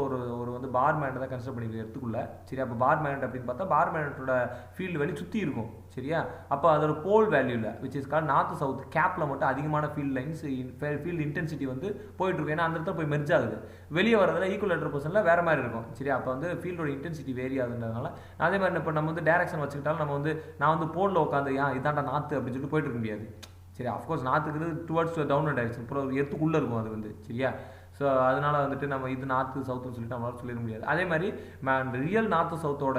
ஒரு வந்து பார் மேக்னெட் தான் கன்சிடர் பண்ணிக்க எடுத்துக்குள்ள. சரி, அப்போ பார் மேக்னெட் அப்படின்னு பார்த்தா பார் மேக்னெட்டோட ஃபீல்டு வேல்யூ சுற்றி இருக்கும். சரியா? அப்போ அதோட போல் வேல்யூவில் which is call north south கேப்பில் மட்டும் அதிகமான ஃபீல்டு லைன்ஸ் ஃபீல்டு இன்டென்சிட்டி வந்து போயிட்டுருக்கும். ஏன்னா அந்த இடத்துல போய் மெர்ஜ் ஆகுது. வெளியே வரதில் ஈக்குவலேட்டர் பொசிஷனில் வேறு மாதிரி இருக்கும். சரியா? அப்போ வந்து ஃபீல்டோட இன்டென்சிட்டி வேரி ஆகுதுன்றதுனால அதே மாதிரி இப்போ நம்ம வந்து டேரக்ஷன் வச்சுக்கிட்டாலும் நம்ம வந்து நான் வந்து போலில் உட்காந்து இதாண்டா நாற்று அப்படின்னு சொல்லிட்டு போயிட்டு இருக்க முடியாது. சரி, அஃப்கோர்ஸ் நாற்றுக்கு டுவர்ட்ஸ் டவுன்வர்ட் டைரக்ஷன் அப்புறம் எர்த்துக்குள்ளே இருக்கும் அது வந்து. சரியா? ஸோ அதனால் வந்துட்டு நம்ம இது நார்த்து சவுத்துன்னு சொல்லிட்டு நம்மளால் சொல்லிட முடியாது. அதே மாதிரி ரியல் நார்த்து சவுத்தோட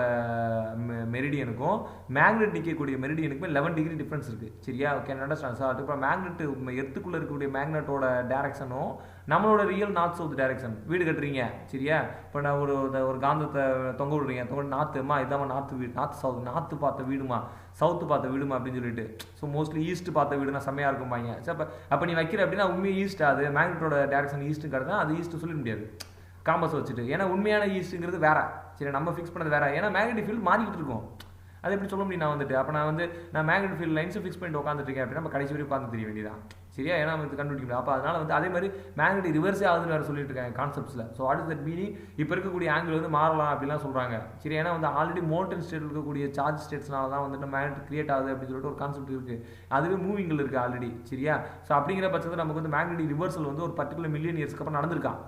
மெரிடியனுக்கும் மேக்னெட் நிற்கக்கூடிய மெரிடியனுக்குமே 11 டிகிரி டிஃப்ரென்ஸ் இருக்குது. சரியா? Okay, understand. ஸோ இப்போ மேக்னெட் எர்த்துக்குள்ளே இருக்கக்கூடிய மேக்னெட்டோட டேரக்ஷனும் நம்மளோட ரியல் நார்த் சவுத் டைரக்ஷன். வீடு கட்டுறீங்க. சரியா? இப்போ நான் ஒரு காந்தத்தை தொங்க விடுறீங்க. தொங்க நாற்றுமா இதாம்மா நாற்று வீடு, நார்த் சவுத், நாற்று பார்த்த வீடுமா சவுத்து பார்த்த வீடுமா அப்படின்னு சொல்லிட்டு. ஸோ மோஸ்ட்லி ஈஸ்ட் பார்த்த வீடுனா செம்மையாக இருக்கும்பாங்க. ஸோ அப்போ நீ வைக்கிற அப்படின்னா உண்மையாக ஈஸ்ட் அது மேக்னெட்டோட டேரக்ஷன் ஈஸ்ட்டு கிடந்தா அது ஈஸ்ட்டு சொல்லிட முடியாது காம்பஸ் வச்சுட்டு. ஏன்னா உண்மையான ஈஸ்ட்டுங்கிறது வேற. சரி, நம்ம ஃபிக்ஸ் பண்ணது வேற. ஏன்னா மேக்னெட்டிக் ஃபீல்டு மாறிக்கிட்டு இருக்கும். அது எப்படி சொல்ல முடியும்? நான் வந்துட்டு அப்போ நான் மேக்னெட் ஃபீல்டு லைன்ஸை ஃபிக்ஸ் பண்ணிட்டு உட்காந்துட்டு இருக்கேன் அப்படின்னா நம்ம கடைசி வரைக்கும் உட்காந்து தெரிய வேண்டியதான். சரியா? ஏன்னா நம்ம கண்டுபிடிக்க முடியும். அப்போ அதனால் வந்து அதே மாதிரி மேக்னெட் ரிவர்ஸே ஆகுதுன்னு வேறு சொல்லிட்டு இருக்காங்க கான்செப்ட்ஸில். So what is that meaning? இப்போ இருக்கக்கூடிய ஆங்கிள் வந்து மாறலாம் அப்படிலாம் சொல்கிறாங்க. சரி, ஏன்னா வந்து ஆல்ரெடி மோல்டன் ஸ்டேட் இருக்கக்கூடிய சார்ஜ் ஸ்டேட்ஸ்னால தான் வந்துட்டு மேக்னெட் கிரியேட் ஆகுது அப்படின்னு சொல்லிட்டு ஒரு கான்செப்ட் இருக்குது. அதுவே மூவிங்கில் இருக்குது ஆல்ரெடி. சரியா? ஸோ அப்படிங்கிற பட்சத்தில் நமக்கு வந்து மேக்னெட்டிக் ரிவர்சல் வந்து ஒரு பர்டிகுலர் மில்லியன் இயர்ஸ்க்கு அப்புறம் நடந்திருக்கான்.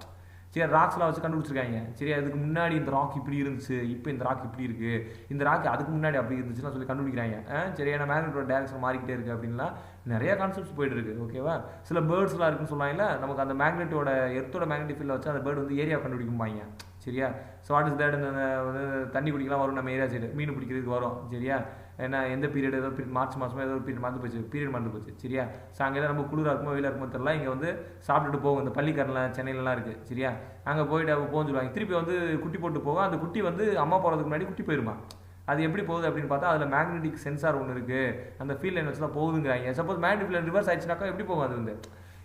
சரி, ராக்ஸ்லாம் வச்சு கண்டுபிடிச்சிருக்காங்க. சரியா? இதுக்கு முன்னாடி இந்த ராக் இப்படி இருந்துச்சு, இப்போ இந்த ராக் இப்படி இருக்குது, இந்த ராக் அதுக்கு முன்னாடி அப்படி இருந்துச்சுன்னா சொல்லி கண்டுபிடிக்கிறாங்க. சரி, ஏன்னா மேக்னெட்டோட டேரக்ஷன் மாறிக்கிட்டே இருக்குது அப்படின்லாம் நிறைய கான்செப்ட்ஸ் போயிட்டு இருக்கு. ஓகேவா? சில பேர்ட்ஸ்லாம் இருக்குன்னு சொன்னாங்கல்ல, நமக்கு அந்த மேக்னெட்டோட எர்த்தோட மேக்னெட்டிக் ஃபீல்டில் வச்சு அந்த பேர்டு வந்து ஏரியா கண்டுபிடிக்கும்பாங்க. சரியா? So what is that? இந்த வந்து தண்ணி குடிக்கலாம் வரும் நம்ம ஏரியா சைடு, மீன் பிடிக்கிறதுக்கு வரும். சரியா? ஏன்னா எந்த பீரியட் ஏதோ மார்ச் மாதமோ ஏதோ ஒரு பீரியட் மறந்து போச்சு. சரியா? ஸோ அங்கே நம்ம குளிராக இருக்குமோ வெயிலாக இருக்குமோ தெரியல, இங்கே வந்து சாப்பிட்டுட்டு போகும். இந்த பள்ளிக்கரெலாம் சென்னையிலலாம் இருக்குது. சரியா? அங்கே போயிட்டு அவள் போஞ்சுருவாங்க. திருப்பி வந்து குட்டி போட்டு போகும். அந்த குட்டி வந்து அம்மா போகிறதுக்கு முன்னாடி குட்டி போயிருமா. அது எப்படி போகுது அப்படின்னு பார்த்தா அதில் மேக்னெட்டிக் சென்சார் ஒன்று இருக்குது. அந்த ஃபீல்ட் லைன் வச்சு தான் போகுதுங்கிறாங்க. சப்போஸ் மேக்னெட்டிக் ஃபீல்ட் ரிவர்ஸ் ஆயிடுச்சுனாக்கா எப்படி போகும்? அது வந்து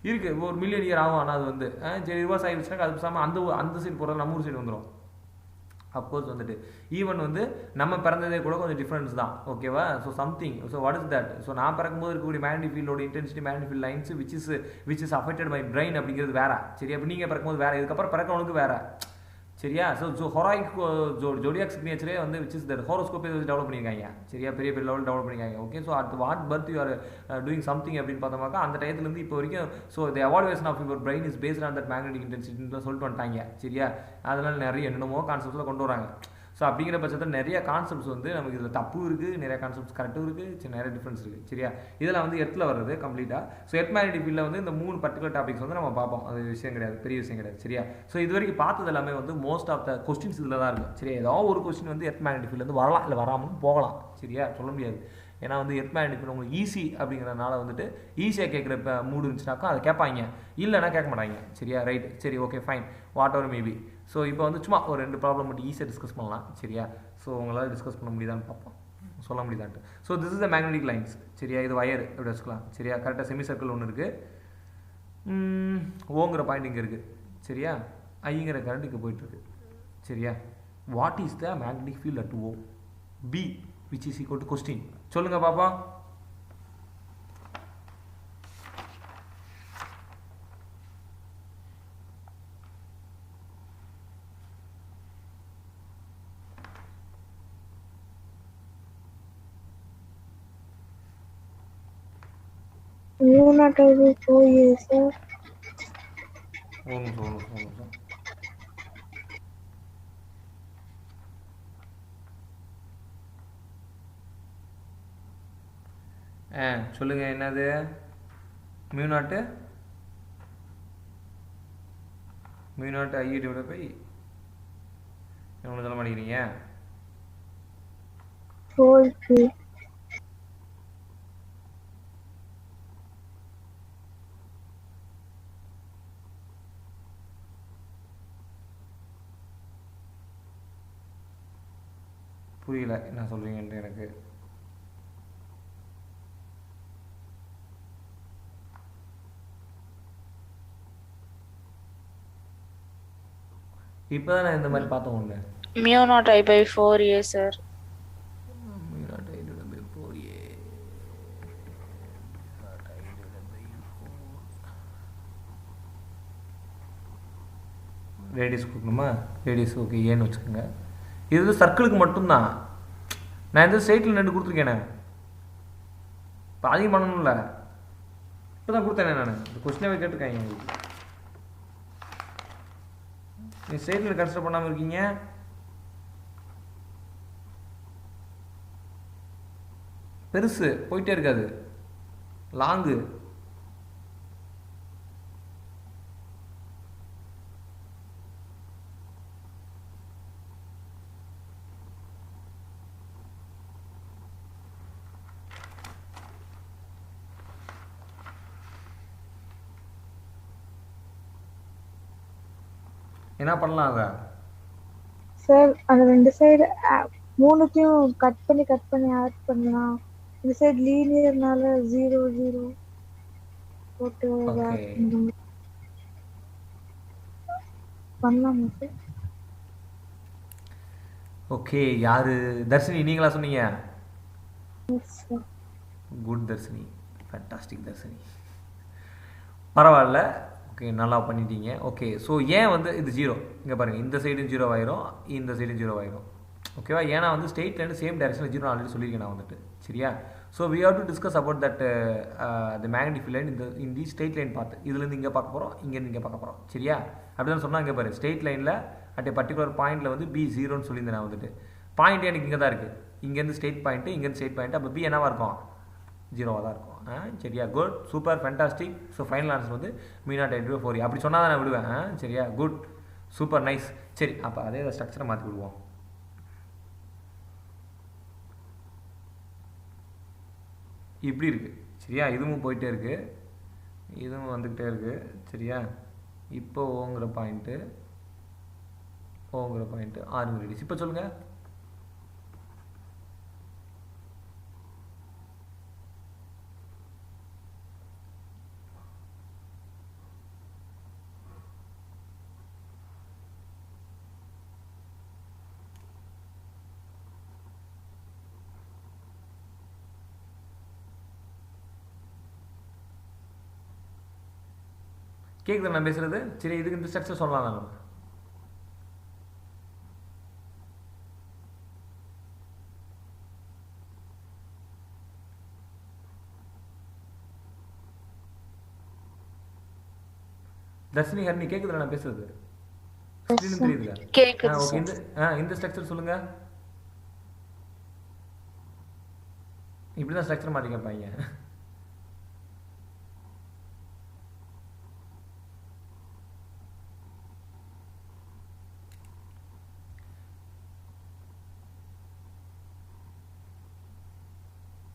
இருக்குது ஒரு மில்லியன் இயர் ஆகும். ஆனால் அது வந்து சரி ரிவர்ஸ் ஆகிடுச்சுனாக்கா அது பேசாமல் அந்த சைடு போகிறது நம்ம ஊர் சைடு வந்துடும். அப்கோர்ஸ் வந்துட்டு ஈவன் வந்து நம்ம பிறந்ததே கூட கொஞ்சம் டிஃப்ரென்ஸ் தான். ஓகேவா? So something. So what is that? So நான் பிறக்கும்போது இருக்கக்கூடிய மேக்னெட்டிக் ஃபீல்டோட intensity magnetic field lines which is affected by brain அப்படிங்கிறது வேற. சரியா? அப்போ நீங்கள் பிறக்கும்போது வேறு, இதுக்கப்புறம் பிறக்கவனுக்கு வேறு. சரியா? ஸோ ஹொராய்க் ஜோடியாக் சிக்னேச்சரே வந்து விச் இஸ் தட் ஹோரோஸ்கோப்பே வச்சு டெவலப் பண்ணியிருக்காங்க. சரியா? பெரிய லெவல் டெவலப் பண்ணியிருக்காங்க. Okay, so at what birth you are doing something அப்படின்னு பார்த்தோம்னாக்கா அந்த டயத்துலேருந்து இப்போ வரைக்கும் so the evaluation of your brain is based on that magnetic இன்டென்சிட்டின்னு சொல்லிட்டு வந்துட்டாங்க. சரியா? அதனால் நிறைய என்னென்னமோ கான்செப்ட்ஸில் கொண்டு வராங்க. ஸோ அப்படிங்கிற பட்சத்தில் நிறைய கான்செப்ட்ஸ் வந்து நமக்கு இதில் தப்பு இருக்குது, நிறைய கான்செப்ட்ஸ் கரெக்டும் இருக்குது, நிறைய டிஃப்ரென்ஸ் இருக்குது. சரியா, இதெல்லாம் வந்து எர்த்தில் வர்றது கம்ப்ளீட்டாக. ஸோ எர்த் மேக்னெட்டிக் ஃபீல்டில் வந்து இந்த 3 பர்டிகுலர் டாபிக்ஸ் வந்து நம்ம பார்ப்போம். அது விஷயம் கிடையாது, பெரிய விஷயம் கிடையாது. சரியா, ஸோ இது வரைக்கும் பார்த்தது எல்லாமே வந்து மோஸ்ட் ஆஃப் த கொஸ்டின்ஸ் இதில் தான் இருக்கும். சரியா, ஏதாவது ஒரு கொஸ்டின் வந்து எர்த் மேக்னெட்டிக் ஃபீல்டு வந்து வரலாம், இல்லை வராமலும் போகலாம். சரியா, சொல்ல முடியாது. ஏன்னா வந்து எர்த் மேக்னெட்டிக் ஃபீல்டு உங்களுக்கு ஈஸி அப்படிங்கிறனால வந்துட்டு ஈஸியாக கேட்குற இப்போ மூடு இருந்துச்சுனாக்கா அதை கேட்பாங்க, இல்லைனா கேட்க மாட்டாங்க. சரியா, ரைட், சரி, okay, fine, what ever maybe. So இப்போ வந்து சும்மா ஒரு 2 ப்ராப்ளம் மட்டும் ஈஸியாக டிஸ்கஸ் பண்ணலாம். சரியா, ஸோ உங்களால் டிஸ்கஸ் பண்ண முடியுதான்னு பார்ப்போம், சொல்ல முடியுதான்ட்டு. So this is the magnetic lines. சரியா, இது வயர் இப்படி வச்சுக்கலாம். சரியா, கரெக்டாக செமி சர்க்கிள் ஒன்று இருக்குது, ஓங்கிற பாயிண்ட் இங்கே இருக்குது. சரியா, ஐங்கிற கரண்ட் இங்கே போயிட்டுருக்கு. சரியா, what is the magnetic field at O P which is equal to question. சொல்லுங்கள் பாப்பா. Mu not over 4 years, sir. ஒரு நிமிஷம். சொல்லுங்கள், என்னது mu naught I divide by என்ன சொல்ல மாட்டேங்கிறீங்க? 4K. புரியல என்ன சொல்கிறீங்கன்ட்டு எனக்கு. இப்போ தான் நான் இந்த மாதிரி பார்த்தோம் ஒன்று. mu not I by 4a sir. mu not I divided by 4a. Not I divided by 4. Radius கொடுக்கணுமா? ரேடியஸ் ஓகே, ஏன்னு வச்சுக்கோங்க. இது வந்து சர்க்கிளுக்கு மட்டும்தான். நான் இந்த ஸ்ட்ரெயிட்டில் 2 கொடுத்துருக்கேனே, இப்போ அதிகம் பண்ணணும்ல. இப்போ தான் கொடுத்தேனே நான். இந்த கொஸ்டினாவே கேட்டிருக்காங்க உங்களுக்கு. நீ ஸ்ட்ரெயிட்டில் கன்சிடர் பண்ணாமல் இருக்கீங்க. பெருசு போயிட்டே இருக்காது, லாங்கு. என்ன பண்ணலாம் அதை? சார் அந்த 2 சைடு 3த்தையும் கட் பண்ணி ஆட் பண்ணலாம். இந்த சைடு லீனியர்னால 0 0 போட்டு ஓகே பண்ணலாம் சார். ஓகே, யாரு? தர்ஷினி, நீங்களா சொன்னீங்க? Yes sir. Good Darshini, fantastic Darshini, பரவாயில்ல. ஓகே, நல்லா பண்ணிட்டீங்க. ஓகே, ஸோ ஏன் வந்து இது 0 இங்கே பாருங்கள், இந்த சைடும் 0 ஆயிரும், இந்த சைடும் 0 ஆயிரும். ஓகேவா, ஏன்னா வந்து ஸ்ட்ரெயிட்லேருந்து சேம் டைரக்ஷனில் 0 ஆல்ரெடி சொல்லியிருக்கேன் நான் வந்துட்டு. சரியா, so we have to discuss about that the magnetic field line இந்த தி ஸ்ட்ரெயிட் லைன் பார்த்து இதுலேருந்து இங்கே பார்க்க போகிறோம், இங்கேருந்து இங்கே பார்க்க போகிறோம். சரியா, அப்படி தான் சொன்னால் இங்கே பாரு, ஸ்ட்ரெயிட் லைனில் அட் ஏ பர்டிகுலர் பாயிண்ட்டில் வந்து பி 0ன்னு சொல்லியிருந்தேன் நான் வந்துட்டு. பாயிண்ட் எனக்கு இங்கே தான் இருக்குது, இங்கேருந்து ஸ்ட்ரெயிட் பாயிண்ட்டு, இங்கேருந்து ஸ்ட்ரெயிட் பாயிண்ட்டு, அப்போ பி என்னவாக இருக்கும்? 0வாக தான் இருக்கும். சரியா, good, super, fantastic. So final answer வந்து mu not I by 4a. அப்படி சொன்னால் தான் நான் விடுவேன். சரியா, குட், சூப்பர், நைஸ். சரி, அப்போ அதே ஸ்ட்ரக்சரை மாற்றி விடுவோம். இப்படி இருக்குது. சரியா, இதுவும் போயிட்டே இருக்குது, இதுவும் வந்துக்கிட்டே இருக்குது. சரியா, இப்போ ஓங்கிற பாயிண்ட்டு ஆர்மி ரெடிஸ். இப்போ சொல்லுங்கள். கேட்குது நான் பேசுகிறது? சரி, இதுக்கு இந்த ஸ்ட்ரக்சர் சொல்லலாம். நம்ம தர்ஷினி, ஹரணி, கேட்குதுல நான் பேசுறது? ஸ்க்ரீன் தெரியுதுல கேக்குது ஓகே சார். இந்த ஸ்ட்ரக்சர் சொல்லுங்க இப்படி தான் ஸ்ட்ரக்சர் மாத்தி கேட்பாங்க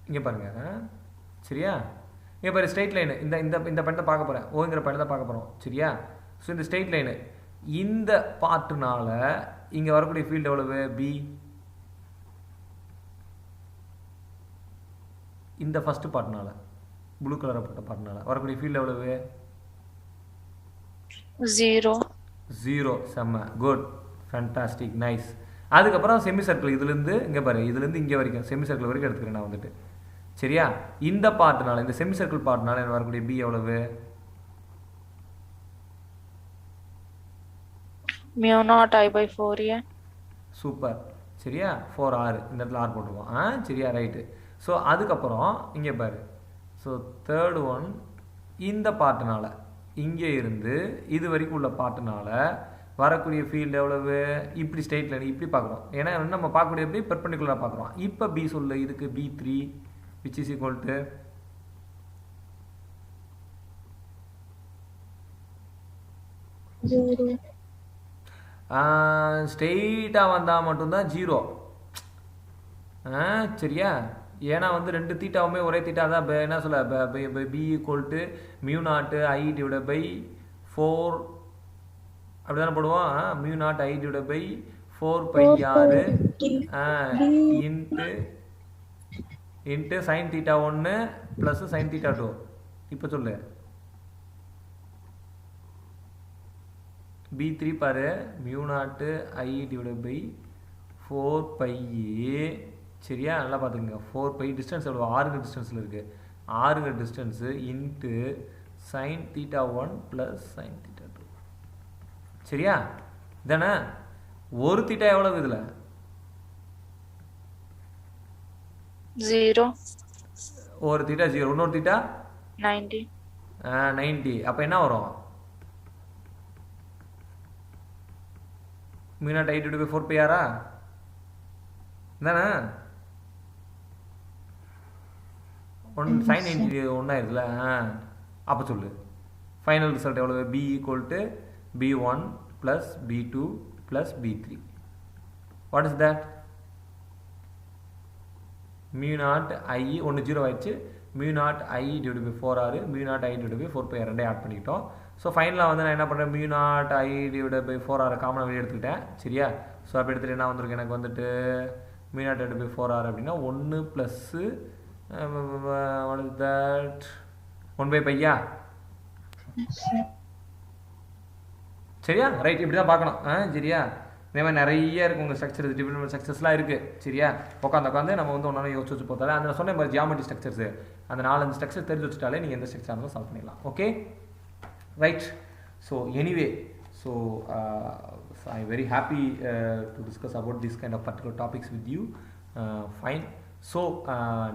இங்கே பாருங்க சரியா இங்கே பாரு ஸ்ட்ரெயிட் லைனு இந்த இந்த இந்த படத்தை பார்க்க போகிறேன் ஓங்கிற படத்தை பார்க்க போகிறோம் சரியா ஸோ இந்த ஸ்ட்ரெயிட் லைனு இந்த பார்ட்டுனால இங்கே வரக்கூடிய ஃபீல்டு எவ்வளவு பி இந்த ஃபர்ஸ்ட் பார்ட்னால ப்ளூ கலரை போட்ட பார்ட்னால வரக்கூடிய ஃபீல்டு எவ்வளவு 0. 0 செம்ம குட் ஃபேண்டாஸ்டிக் நைஸ் அதுக்கப்புறம் செமி சர்க்கிள் இதுலேருந்து இங்கே பாரு இதுலேருந்து இங்கே வரைக்கும் செமி சர்க்கிள் வரைக்கும் எடுத்துக்கிறேன் நான் வந்துட்டு சரியா இந்த பார்ட்னால இந்த செமி சர்க்கிள் பார்ட்னால எனக்கு வரக்கூடிய பி எவ்வளவு mu naught I by 4a. Super சரியா 4r இந்த இடத்துல ஆர் போட்டுருவோம் சரியா ரைட்டு ஸோ அதுக்கப்புறம் இங்கே பாரு ஸோ தேர்ட் ஒன் இந்த பார்ட்னால இங்கே இருந்து இது வரைக்கும் உள்ள பார்ட்னால வரக்கூடிய ஃபீல்டு எவ்வளவு இப்படி ஸ்ட்ரெயிட் லைன் இப்படி பார்க்குறோம் ஏன்னா நம்ம பார்க்கக்கூடிய எப்படி பெர்பெண்டிகுலராக பார்க்குறோம் இப்போ பி சொல்லு இதுக்கு B3 which is equal to ஸ்ட்ரெயிட்டாக வந்தால் மட்டும்தான் 0 சரியா ஏன்னா வந்து ரெண்டு தீட்டாவுமே ஒரே தீட்டா தான் என்ன சொல்ல B equal to mu naught I divide by 4 அப்படி தானே போடுவோம் mu naught I divide by 4 pi R into sine theta 1 plus sine theta 2 இப்போ சொல்லு B3 பாரு mu naught I divide by 4 pi A சரியா நல்லா பார்த்துக்கங்க 4 பை டிஸ்டன்ஸ் எவ்வளோ 6 டிஸ்டன்ஸில் இருக்குது 6 distance into sine theta 1 plus sine theta 2 சரியா இதானே ஒரு தீட்டா எவ்வளவு இதில் 0. ஒரு தீட்டா 0 இன்னொரு தீட்டா 90. 90 அப்போ என்ன வரும் mu naught I divide by 4 pi ஆரா தானே சைன் 90 ஒன்றாயிருதுல அப்போ சொல்லு ஃபைனல் ரிசல்ட் எவ்வளவு B equal to B1 plus B2 plus B3 what is that mu naught I ஒன்று 0 ஆயிடுச்சு mu naught I divide by 4r mu naught I divide by 4 pi ரெண்டே add பண்ணிக்கிட்டோம் ஸோ ஃபைனலாக வந்து நான் என்ன பண்ணுறேன் mu naught I divide by 4r காமனாக வெளியே எடுத்துக்கிட்டேன் சரியா ஸோ அப்போ எடுத்துகிட்டு என்ன வந்திருக்கு எனக்கு வந்துட்டு mu naught divide by 4r அப்படின்னா 1 plus what is that 1 by பையா சரியா ரைட் இப்படி தான் பார்க்கணும் சரியா இதே மாதிரி நிறைய இருக்குது உங்கள் ஸ்ட்ரக்சர்ஸ் டிஃப்ரெண்ட் ஸ்ட்ரக்சர்ஸ்லாம் இருக்குது சரியா உட்காந்து நம்ம வந்து ஒன்றா யோசிச்சு போத்தாலே அந்த சொன்ன மாதிரி ஜியாமெட்ரி ஸ்ட்ரக்சர்ஸ் அந்த 4 ஸ்ட்ரக்சர் தெரிஞ்சு வச்சுட்டாலே நீங்கள் எந்த ஸ்ட்ரக்சர் இருந்தாலும் சால்வ் பண்ணிடலாம் okay right so anyway so I am very happy to discuss about this kind of particular topics with you fine so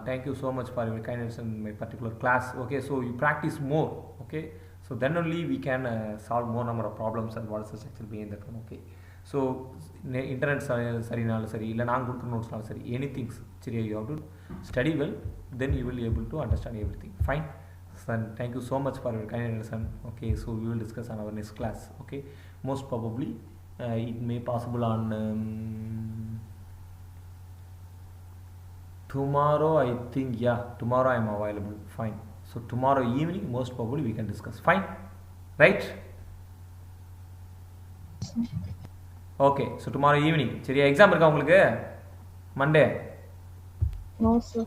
thank you so much for your kindness in my particular class okay so you practice more okay so then only we can solve more number of problems and what is the structure behind that one okay so internet sarinalu sari illa naan kudukra notes nalu sari anything சரியா you have to study well then you will be able to understand everything fine son thank you so much for your kindness son okay so we will discuss on our next class okay most probably it may possible on tomorrow I think yeah tomorrow I am available fine so tomorrow evening most probably we can discuss fine right okay so tomorrow evening சரியா exam இருக்கா உங்களுக்கு Monday No, sir.